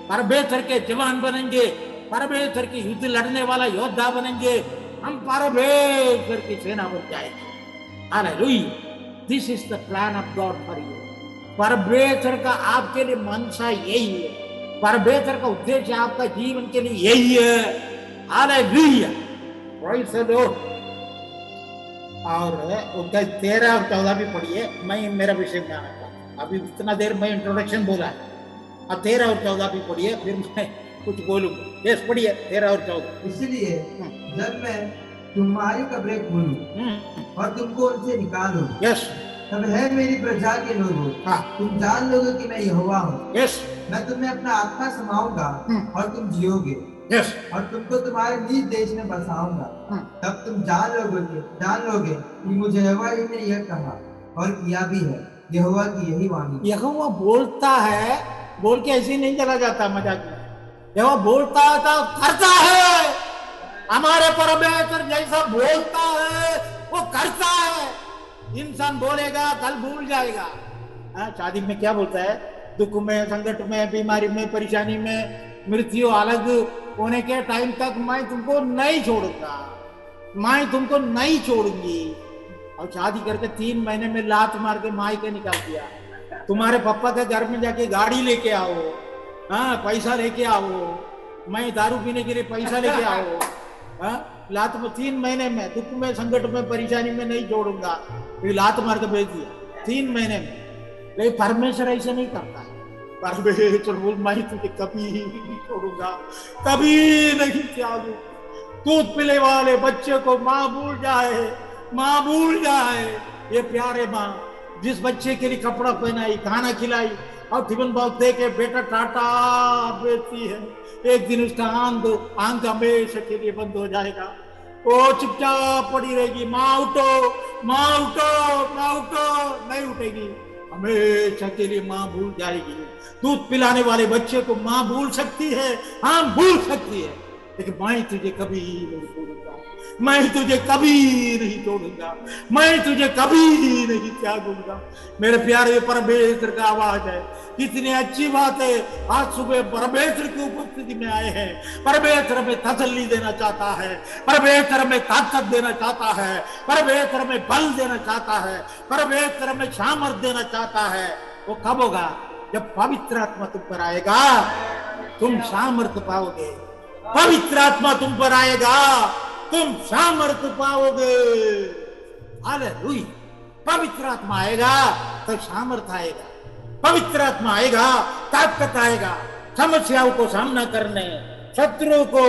परमेश्वर के जवान बनेंगे, परमेश्वर की युद्ध लड़ने वाला योद्धा बनेंगे, हम परमेश्वर की सेना बन जाएंगे। Hallelujah. This is the plan of God for you. परमेश्वर का आपके लिए मनसा यही है, परमेश्वर का उद्देश्य आपका जीवन के लिए यही है। हालेलुया। Praise the Lord. और उनका 13 और 14 भी पढ़िए। मैं मेरा विषय में आना चाहता हूँ। अभी इतना देर मैं इंट्रोडक्शन बोला है, अब 13 और 14 भी पढ़िए, फिर मैं कुछ बोलूंगा। यस, पढ़िए 13 और 14। इसलिए जब मैं तुम्हारी कब्रें खोलूं और तुमको उनसे निकालूं, यस, तब है मेरी प्रजा के लोगों, हाँ, तुम जान लोगे कि मैं यहोवा हूँ। यस, मैं तुम्हें अपना आत्मा समाऊंगा और तुम जियोगे, यस, और तुमको तुम्हारे निज देश में बसाऊंगा। तब तुम जान लोगे कि मुझे यहोवा ही ने यह कहा और किया भी है। यहोवा की यही वाणी। यहोवा बोलता है, बोल के ऐसे नहीं चला जाता मजाक में। यहोवा बोलता था, करता है। हमारे परमेश्वर जैसा बोलता है वो करता है। इंसान बोलेगा, कल भूल जाएगा। शादी में क्या बोलता है? दुख में, संकट में, बीमारी में, परेशानी में, मृत्यु अलग होने के टाइम तक मैं तुमको नहीं छोड़ूंगा, मैं तुमको नहीं छोड़ूंगी। और शादी करके 3 महीने में लात मार के माई के निकाल दिया। तुम्हारे पापा के घर में जाके गाड़ी लेके आओ, हाँ, पैसा लेके आओ, मैं दारू पीने के लिए पैसा लेके आओ, हाँ, लात में 3 महीने में, दुख में, संकट में, परेशानी में नहीं छोड़ूंगा, लात मार के भेज दिया 3 महीने में। लेकिन परमेश्वर ऐसे नहीं करता है। परमेश्वर बोल, मैं तुझे कभी नहीं छोड़ूंगा, कभी नहीं त्यागूं। दूध पिले वाले बच्चे को माँ भूल जाए, माँ भूल जाए। ये प्यारे माँ जिस बच्चे के लिए कपड़ा पहनाई, खाना खिलाई और टिफिन बॉक्स दे के बेटा टाटा बेचती है, एक दिन उसका आंख हमेशा के लिए बंद हो जाएगा। वो चुपचाप पड़ी रहेगी। माँ उठो, माँ उठो, माँ उठो, नहीं उठेगी, हमेशा के लिए माँ भूल जाएगी। दूध पिलाने वाले बच्चे को माँ भूल सकती है, हाँ भूल सकती है, लेकिन मैं तुझे कभी नहीं छोड़ूंगा, मैं तुझे कभी नहीं छोड़ूंगा, मैं तुझे कभी नहीं त्यागूंगा। मेरे प्यारे परमेश्वर का आवाज है। कितनी अच्छी बात है, आज सुबह परमेश्वर की उपस्थिति में आए हैं। परमेश्वर में तसल्ली देना चाहता है, परमेश्वर में ताकत देना चाहता है, परमेश्वर में बल देना चाहता है, परमेश्वर में सामर्थ देना चाहता है। वो कब होगा? जब पवित्र आत्मा तुम पर आएगा, तुम सामर्थ पाओगे। पवित्र आत्मा तुम पर आएगा, तुम सामर्थ पाओगे। हालेलुया। पवित्र आत्मा आएगा तो सामर्थ्य आएगा, पवित्र आत्मा आएगा ताकत आएगा, समस्याओं को सामना करने, शत्रुओं को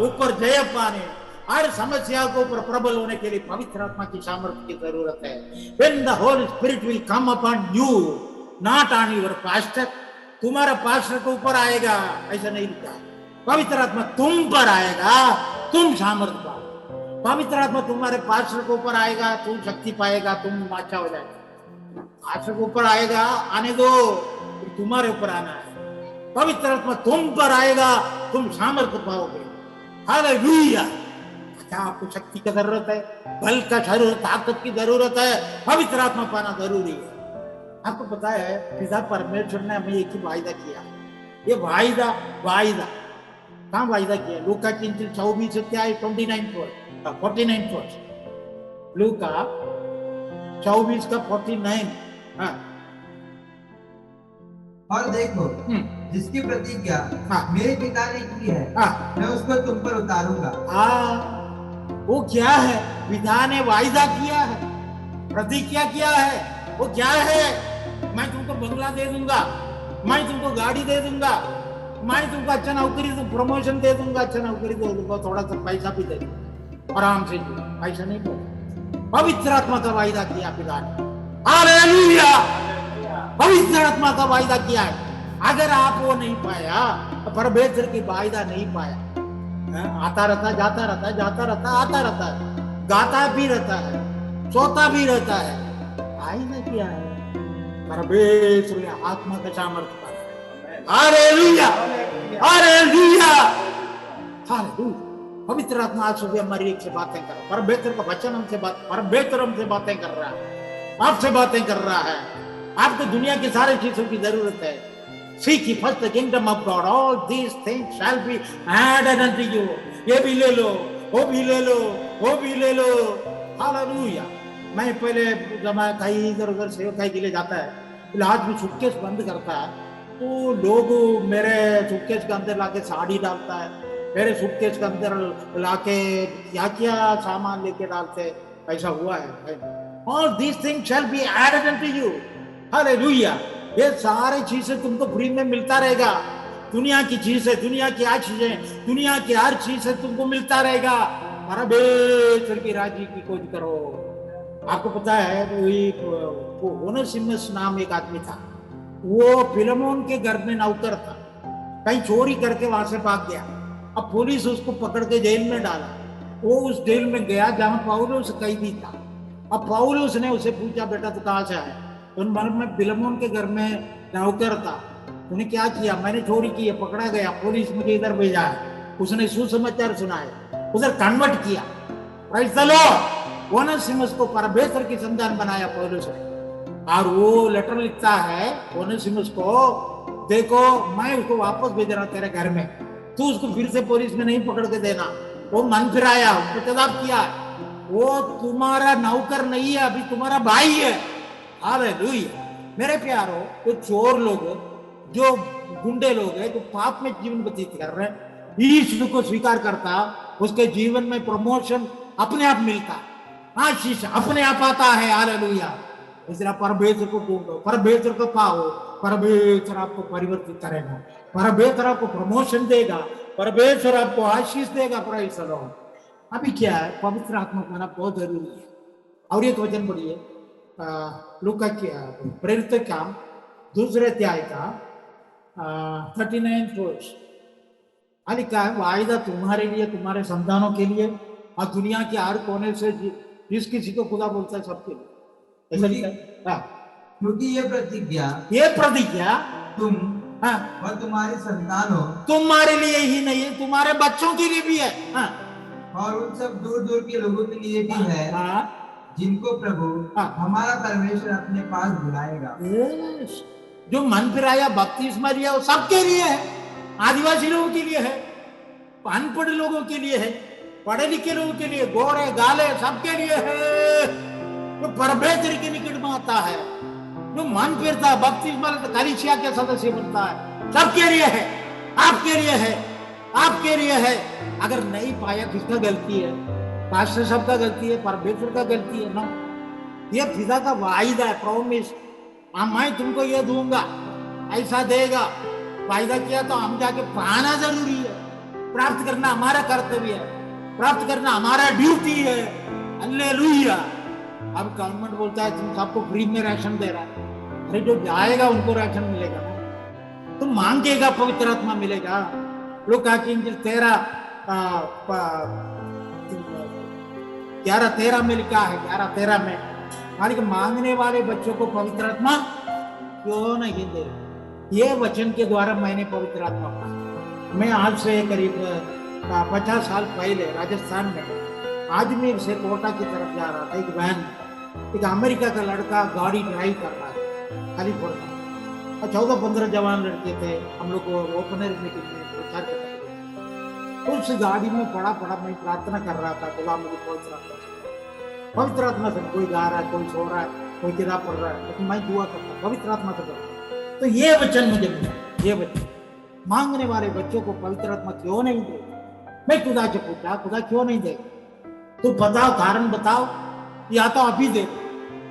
ऊपर जय पाने, हर समस्या को ऊपर प्रबल होने के लिए पवित्र आत्मा की सामर्थ्य की जरूरत है। When the Holy Spirit will come upon you, not on your pastor, तुम्हारा पास्टर के ऊपर आएगा ऐसा नहीं लिखा। पवित्र आत्मा तुम पर आएगा, तुम सामर्थ्य पाओगे। पवित्र आत्मा तुम्हारे पास्टर के ऊपर आएगा, तुम शक्ति पाएगा, तुम अच्छा हो जाएगा। पास्टर के ऊपर आएगा, आने दो, तुम्हारे ऊपर आना है। पवित्र आत्मा तुम पर आएगा, तुम सामर्थ्य पाओगे। हालेलुया। क्या आपको शक्ति की जरूरत है, बल का जरूरत, ताकत की जरूरत है, पवित्र आत्मा पाना जरूरी है। आपको पता है पिता परमेश्वर ने हमें एक ही वायदा किया। ये वायदा कहाँ वायदा किया? लूका की इंजिल 24 क्या है? 49 वर्ष। लूका 24 का 49। हाँ। और देखो जिसकी प्रतिज्ञा मेरे पिता ने की है, मैं उसको तुम पर उतारूंगा। वो क्या है? पिता ने वायदा किया है, प्रतिज्ञा किया है। वो क्या है? मैं तुमको बंगला दे दूंगा, मैं तुमको गाड़ी दे दूंगा, मैं तुमको अच्छा नौकरी दूं, प्रमोशन दे दूंगा, अच्छा नौकरी दे दूंगा, थोड़ा सा पैसा भी दे दूंगा, आराम से पैसा नहीं बोला। पवित्र आत्मा का वायदा किया पिता ने। हालेलुया। पवित्र आत्मा का वायदा किया है। अगर आप वो नहीं पाया, परमेश्वर की वायदा नहीं पाया, आता रहता, जाता रहता, जाता रहता, आता रहता है, गाता भी रहता है, सोता भी रहता है, वायदा किया है परमेश्वर आत्मा का सामर्थ्य। Hallelujah, hallelujah, hallelujah. पवित्र आत्मा आज सुबह हमारी एक से बातें कर रहा है, परमेश्वर का वचन हमसे परमेश्वर हमसे बातें कर रहा है, आपसे बातें कर रहा है। आपको दुनिया की सारी चीजों की जरूरत है। Seek ye first the kingdom of God, all these things shall be added unto you. ये भी ले लो, वो भी ले लो, वो भी ले लो। हालेलुया। मैं पहले जब मैं कहीं इधर उधर सेवकाई के लिए जाता है, आज भी सूटकेस बंद करता है, तो लोग मेरे सूटकेस के अंदर लाके साड़ी डालता है, मेरे सूटकेस के अंदर लाके क्या क्या सामान लेके डालते, ऐसा हुआ है। All these things shall be added unto you. Hallelujah. ये सारी चीजें तुमको फ्री में मिलता रहेगा। दुनिया की चीजें, दुनिया की हर चीजें, दुनिया की हर चीजें तुमको मिलता रहेगा। परमेश्वर की राज्य की खोज करो। आपको पता है वो ओनेसिमस नाम एक आदमी था, वो फिलेमोन के घर में नौकर था, कहीं चोरी करके वहां से भाग गया। अब पुलिस उसको पकड़ के जेल में डाला। वो उस जेल में गया जहां पौलुस कैदी था। अब पौलुस ने उसे पूछा, बेटा तू कहाँ से आया? तो मैं फिलेमोन के घर में नौकर था, तूने क्या किया? मैंने चोरी की है, पकड़ा गया, पुलिस मुझे इधर भेजा है। उसने सुसमाचार सुनाया, उधर कन्वर्ट किया। Praise the Lord. ओनेसिमस को परमेश्वर की संतान बनाया पौलुस ने। और वो लेटर लिखता है ओनेसिमस को, देखो मैं उसको वापस भेज रहा तेरे घर में, तू उसको फिर से पुलिस में नहीं पकड़ के देना। वो मन फिर आया, पश्चाताप किया, वो तुम्हारा नौकर नहीं है, अभी तुम्हारा भाई है। हालेलुया। मेरे प्यारो, तो चोर लोग, जो गुंडे लोग हैं, जो पाप में जीवन व्यतीत कर रहे हैं, यीशु को स्वीकार करता, उसके जीवन में प्रमोशन अपने आप मिलता, आशीष अपने आप आता है। हालेलुया। इसलिए परमेश्वर को ढूंढो, परमेश्वर को पाओ, परमेश्वर आपको परिवर्तित करेगा, परमेश्वर आपको प्रमोशन देगा, परमेश्वर आपको आशीष देगा। Praise the Lord. अभी क्या है, पवित्र आत्मा पाना बहुत जरूरी है। और एक वचन पढ़िए, लूका प्रेरित काम 2 अध्याय का 39 वर्ष। लिखा है, वायदा तुम्हारे लिए, तुम्हारे संतानों के लिए, और दुनिया के हर कोने से जिस किसी को खुदा बोलता है सबके लिए। ऐसा लिखा है। क्योंकि ये प्रतिज्ञा तुम और तुम्हारे संतानों, तुम्हारे लिए ही नहीं है, तुम्हारे बच्चों के लिए भी है। और उन सब दूर दूर के लोगों के लिए भी है, जिनको प्रभु हमारा परमेश्वर अपने पास बुलाएगा। जो मन फिराया, बपतिस्मा लिया, वो सबके लिए है। आदिवासी लोगों के लिए है, अनपढ़ लोगों के लिए है, पढ़े लिखे लोगों के लिए, गोरे गाले सबके लिए है। जो परमेश्वर के निकट में आता है, जो मन फिरता है, बपतिस्मा कलीसिया के सदस्य बनता है, सबके लिए है, आपके लिए है, आपके लिए है। अगर नहीं पाया, किसका गलती है? पास्टर साहब का गलती है, परमेश्वर का गलती है ना। ये फिजा का वायदा है, प्रॉमिस। मैं तुमको ये दूंगा, ऐसा देगा, वायदा किया तो हम जाके पाना जरूरी है। प्राप्त करना हमारा कर्तव्य है, प्राप्त करना हमारा ड्यूटी है। हालेलुया। अब गवर्नमेंट बोलता है तुम सबको फ्री में राशन दे रहा है। अरे जो जाएगा उनको राशन मिलेगा ना, तुम मांगेगा पवित्र आत्मा मिलेगा। लूका की इंजील 11:13 में लिखा है, 11:13 में मालिक मांगने वाले बच्चों को पवित्र आत्मा क्यों नहीं दे। ये वचन के द्वारा मैंने पवित्र आत्मा पाया। मैं आज से करीब 50 साल पहले राजस्थान में आजमेर से कोटा की तरफ जा रहा था। एक वैन, एक अमेरिका का लड़का गाड़ी ड्राइव कर रहा था कैलिफोर्निया। 14-15 जवान लड़के थे। हम लोग को ओपनर मीटिंग में प्रचार करते थे। उस गाड़ी में पड़ा मैं प्रार्थना कर रहा था, खुदा मुझे पवित्र आत्मा से। कोई गा रहा है, कोई सो रहा है, कोई किताब पढ़ रहा है, लेकिन मैं दुआ करता पवित्र आत्मा से करता। तो ये वचन मुझे मिला, ये वचन मांगने वाले बच्चों को पवित्र आत्मा क्यों नहीं दे। मैं खुदा से पूछा, खुदा क्यों नहीं दे? तू बताओ, कारण बताओ, या तो अभी दे,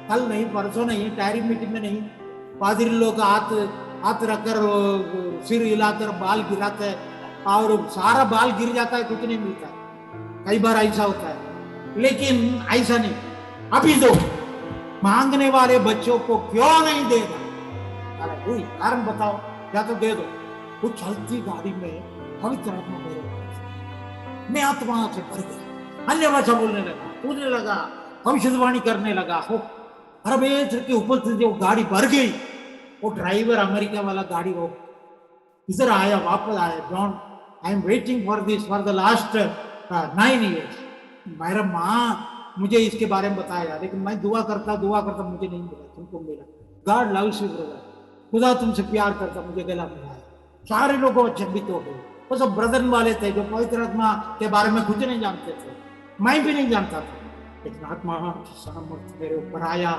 कल नहीं, परसों नहीं, टायरी मीटिंग में नहीं। पादरी लोग हाथ रखकर सिर हिलाकर बाल गिराते हैं और सारा बाल गिर जाता है, कुछ नहीं मिलता। कई बार ऐसा होता है, लेकिन ऐसा नहीं। अभी दो, मांगने वाले बच्चों को क्यों नहीं देगा? कारण बताओ, या तो दे दो। वो चलती गाड़ी में पवित्र आत्मा मेरे, मैं आत्मा से भर गया, अन्य भाषा बोलने लगा, पूछने लगा, भविष्यवाणी करने लगा। हो परमेश्वर की उपस्थिति, वो गाड़ी भर गई। वो ड्राइवर अमेरिका वाला गाड़ी वो इधर आया, वापस आया। John, I am waiting for this for the last 9 years। मेरा माँ मुझे इसके बारे में बताया, लेकिन मैं दुआ करता मुझे नहीं मिला, तुमको मिला। गॉड लव्स यू ब्रदर, खुदा तुमसे प्यार करता, मुझे गला मिला। सारे लोगों अचंभित हो गए। वो सब ब्रदर वाले थे जो पवित्र आत्मा के बारे में कुछ नहीं जानते थे, मैं भी नहीं जानता था। लेकिन आत्मा सामर्थ मेरे ऊपर आया,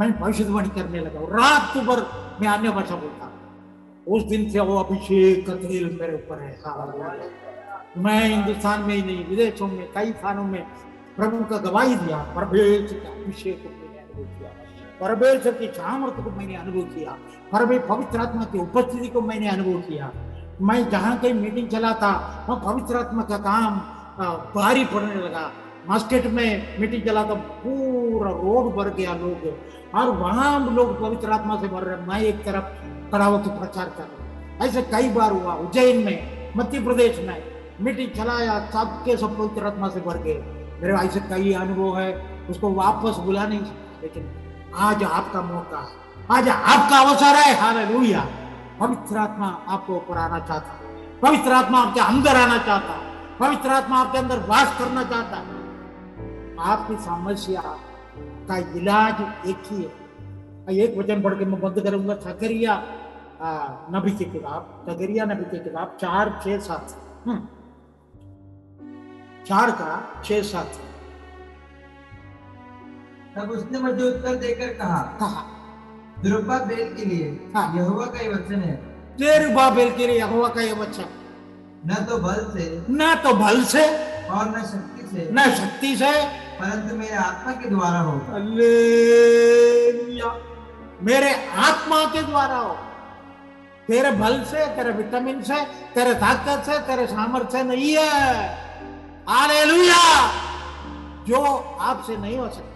मैं भविष्यवाणी करने लगा। रात भर मैं अन्य भाषा बोलता। उस दिन से वो अभिषेक का तेल मेरे ऊपर है। मैं हिंदुस्तान में ही नहीं, विदेशों में कई स्थानों में प्रभु का गवाही दिया। परमेश्वर के अभिषेक को मैंने अनुभव किया, परमेश्वर की सामर्थ्य को मैंने अनुभव किया, पवित्र आत्मा की उपस्थिति को मैंने अनुभव किया। मैं जहाँ कहीं मीटिंग चलाता वहाँ पवित्र आत्मा का काम भारी पड़ने लगा। मास्केट में मीटिंग चलाता, पूरा रोड भर गया लोग, और वहां लोग पवित्र आत्मा से भर रहे। मैं एक तरफ खड़ा होकर प्रचार कर रहा। ऐसे कई बार हुआ। उज्जैन में, मध्य प्रदेश में मीटिंग चलाया, सबके सब पवित्र आत्मा से भर गए। मेरे ऐसे कई अनुभव है, उसको वापस बुला नहीं सकता। लेकिन आज आपका मौका है, आज आपका अवसर है। हालेलुया। पवित्र आत्मा आपको ऊपर आना चाहता, पवित्र आत्मा आपके अंदर आना चाहता, पवित्र आत्मा आपके अंदर वास करना चाहता है। आपकी समस्या का इलाज एक ही है। एक वचन पढ़ के मैं बंद करूंगा। जकरिया नबी की किताब, जकरिया नबी की किताब 4:6-7, 4:6-7। तब उसने मुझे उत्तर देकर कहा, ज़रुब्बाबेल के लिए यहोवा का ये वचन है। ज़रुब्बाबेल के लिए यहोवा का ये वचन, न तो बल से और न शक्ति से, परंतु मेरे आत्मा के द्वारा होगा। हालेलुया। मेरे आत्मा के द्वारा हो। तेरे बल से, तेरे विटामिन से, तेरे ताकत से, तेरे सामर्थ्य से नहीं है। हालेलुया। जो आपसे नहीं हो सकता।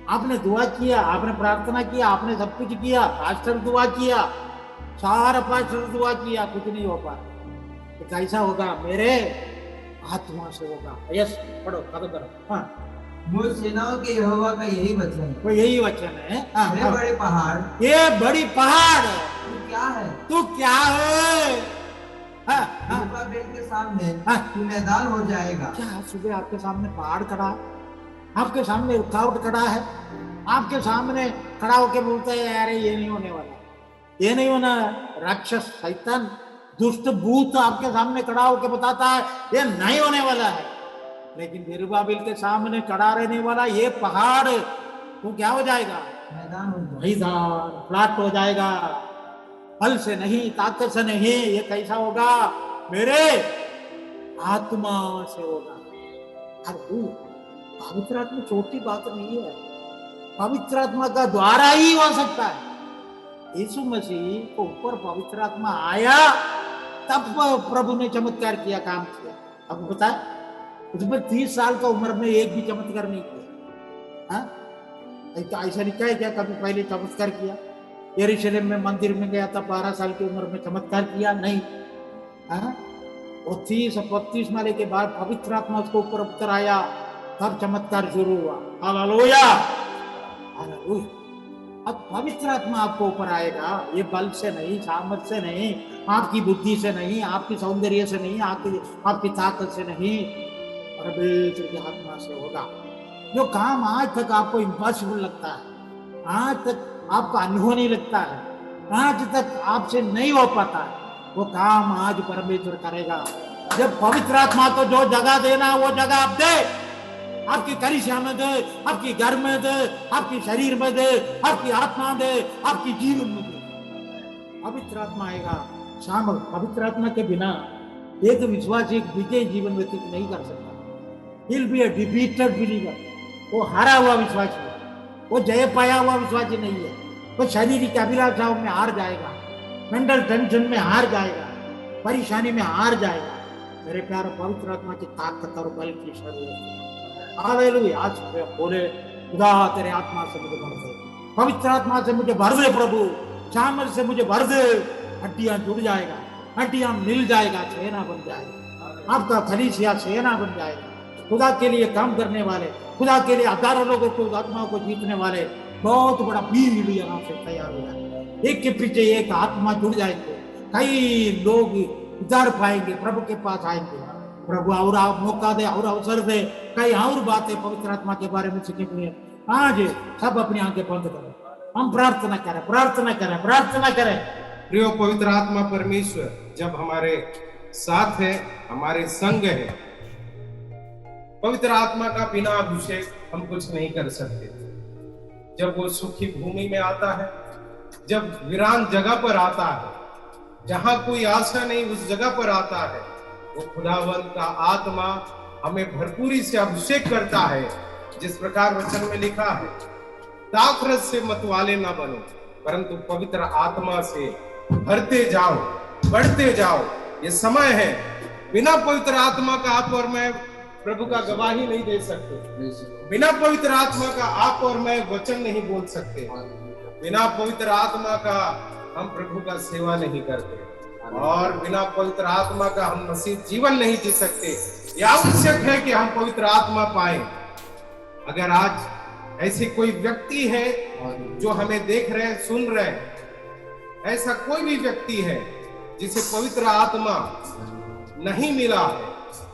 आपने दुआ किया, आपने प्रार्थना किया, आपने सब कुछ किया, पास्टर दुआ किया, सारा पास्टर दुआ किया, कुछ नहीं हो पा। तो कैसा होगा? मेरे आत्मा से होगा। यस, पढ़ो, खत्म करो। हाँ, मूल सेनाओं के यहोवा का यही वचन है। तो यही वचन है। ये बड़े पहाड़, ये बड़ी पहाड़ तू क्या है? तू क्या है? ज़रुब्बाबेल के सामने तू मैदान हो जाएगा। क्या सुबह आपके सामने पहाड़ खड़ा, आपके सामने रुकावट खड़ा है, आपके सामने खड़ा होकर बोलता है यार ये नहीं होने वाला, ये नहीं होना। राक्षस, शैतान, दुष्ट भूत आपके सामने खड़ा होकर बताता है ये नहीं होने वाला है। लेकिन ज़रुब्बाबेल के सामने खड़ा रहने वाला ये पहाड़ तो क्या हो जाएगा? मैदान, फ्लैट हो जाएगा। बल से नहीं, ताकत से नहीं, ये कैसा होगा? मेरे आत्मा से होगा। पवित्र आत्मा छोटी बात नहीं है, पवित्र आत्मा का द्वारा ही हो सकता है। यीशु मसीह को ऊपर पवित्र आत्मा आया तब प्रभु ने चमत्कार किया, काम किया। आपको पता है उसमें 30 साल का उम्र में एक भी चमत्कार नहीं किया। हाँ, ऐसा लिखा है क्या कभी पहले चमत्कार किया? यरूशलेम में मंदिर में गया था 12 साल की उम्र में, चमत्कार किया नहीं। हाँ, और 30-32 माले के बाद पवित्र आत्मा उसको ऊपर उतर आया, तब चमत्कार शुरू हुआ। Hallelujah, hallelujah. अब पवित्र आत्मा आपको ऊपर आएगा, ये बल से नहीं, सामर्थ से नहीं, आपकी बुद्धि से नहीं, आपकी सौंदर्य से नहीं, आपकी ताकत से नहीं, परमेश्वर की आत्मा से होगा। जो काम आज तक आपको इम्पॉसिबल लगता है, आज तक आपका अनुभव नहीं लगता है, आज तक आपसे नहीं हो पाता है, वो काम आज परमेश्वर करेगा। जब पवित्र आत्मा को जो जगह देना वो जगह आप दे, आपकी कलीसिया में दे, आपकी घर में दे, आपकी शरीर में दे, आपकी आत्मा दे, आपकी जीवन में दे। पवित्र आत्मा आएगा, शाम पवित्र आत्मा के बिना एक विश्वासी एक विजय जीवन व्यतीत नहीं कर सकता। He'll be a defeated believer। वो हारा हुआ विश्वासी है, वो जय पाया हुआ विश्वासी नहीं है। वो शारीरिक अभिलाषाओं में हार जाएगा, मेंटल टेंशन में हार जाएगा, परेशानी में हार जाएगा। मेरे प्यारे, पवित्र आत्मा की ताकत और बल की जरूरत है। हालेलुया। आज बोले खुदा तेरे आत्मा से मुझे भर दे, पवित्र आत्मा से मुझे भर दे प्रभु, सामर्थ से मुझे भर दे। हड्डियां जुड़ जाएगा, हड्डियां मिल जाएगा, सेना बन जाएगा, आपका कलीसिया सेना बन जाएगा। खुदा के लिए काम करने वाले, खुदा के लिए हजारों लोगों को, आत्माओं को जीतने वाले बहुत बड़ा भीड़ यहाँ से तैयार हो जाए। एक के पीछे एक आत्मा जुड़ जाएंगे, कई लोग उतार पाएंगे, प्रभु के पास आएंगे। प्रभु और आप मौका दे और अवसर दे, कई और बातें पवित्र आत्मा के बारे में सीखने के लिए। आज सब अपनी आंखें बंद करें, हम प्रार्थना करें, प्रार्थना करें, प्रार्थना करें। प्रिय पवित्र आत्मा परमेश्वर जब हमारे साथ है, हमारे संग है, पवित्र आत्मा का बिना अभिषेक हम कुछ नहीं कर सकते। जब वो सूखी भूमि में आता है, जब वीरान जगह पर आता है, जहां कोई आशा नहीं, उस जगह पर आता है, वो खुदावंत का आत्मा हमें भरपूरी से अभिषेक करता है। जिस प्रकार वचन में लिखा है, दाखरस से मतवाले ना बनो, परंतु पवित्र आत्मा से भरते जाओ, बढ़ते जाओ। ये समय है, बिना पवित्र आत्मा का आप और मैं प्रभु का गवाही नहीं दे सकते। बिना पवित्र आत्मा का आप और मैं वचन नहीं बोल सकते। बिना पवित्र आत्मा का हम प्रभु का सेवा नहीं करते, और बिना पवित्र आत्मा का हम मसीह जीवन नहीं जी सकते। यह आवश्यक है कि हम पवित्र आत्मा पाए। अगर आज ऐसे कोई व्यक्ति है जो हमें देख रहे हैं, सुन रहे हैं, ऐसा कोई भी व्यक्ति है जिसे पवित्र आत्मा नहीं मिला है,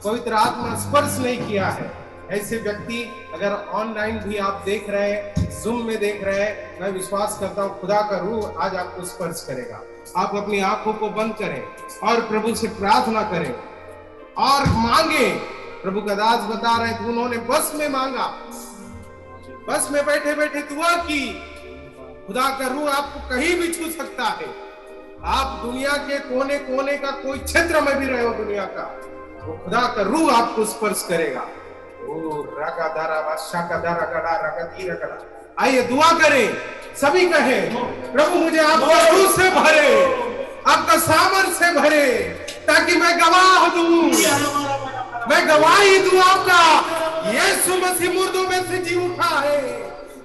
पवित्र आत्मा स्पर्श नहीं किया है, ऐसे व्यक्ति अगर ऑनलाइन भी आप देख रहे हैं, जूम में देख रहे हैं, मैं विश्वास करता हूं खुदा का रूह आज आपको स्पर्श करेगा। आप अपनी आंखों को बंद करें और प्रभु से प्रार्थना करें और मांगे। प्रभु का दास बता रहे थे, उन्होंने बस में मांगा, बस में बैठे बैठे दुआ की। खुदा का रूह आपको कहीं भी छू सकता है। आप दुनिया के कोने कोने का कोई क्षेत्र में भी रहे हो दुनिया का, वो खुदा का रूह आपको स्पर्श करेगा। आइए दुआ करें, सभी कहें, प्रभु मुझे आपका रूह से भरे, आपका सामर्थ से भरे, ताकि मैं गवाह दूं, मैं गवाही दूं आपका। यीशु मसीह मुर्दों में से जी उठा है,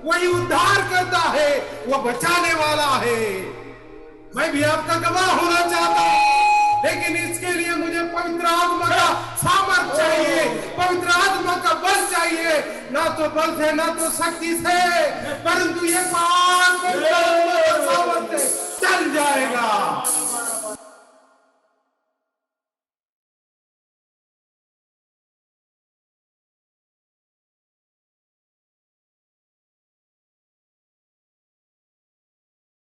वही उद्धार करता है, वो बचाने वाला है। मैं भी आपका गवाह होना चाहता हूं, लेकिन इसके लिए मुझे पवित्र आत्मा का सामर्थ चाहिए, पवित्र आत्मा का बल चाहिए। ना तो बल से, ना तो शक्ति से, परंतु ये सामर्थ चल जाएगा।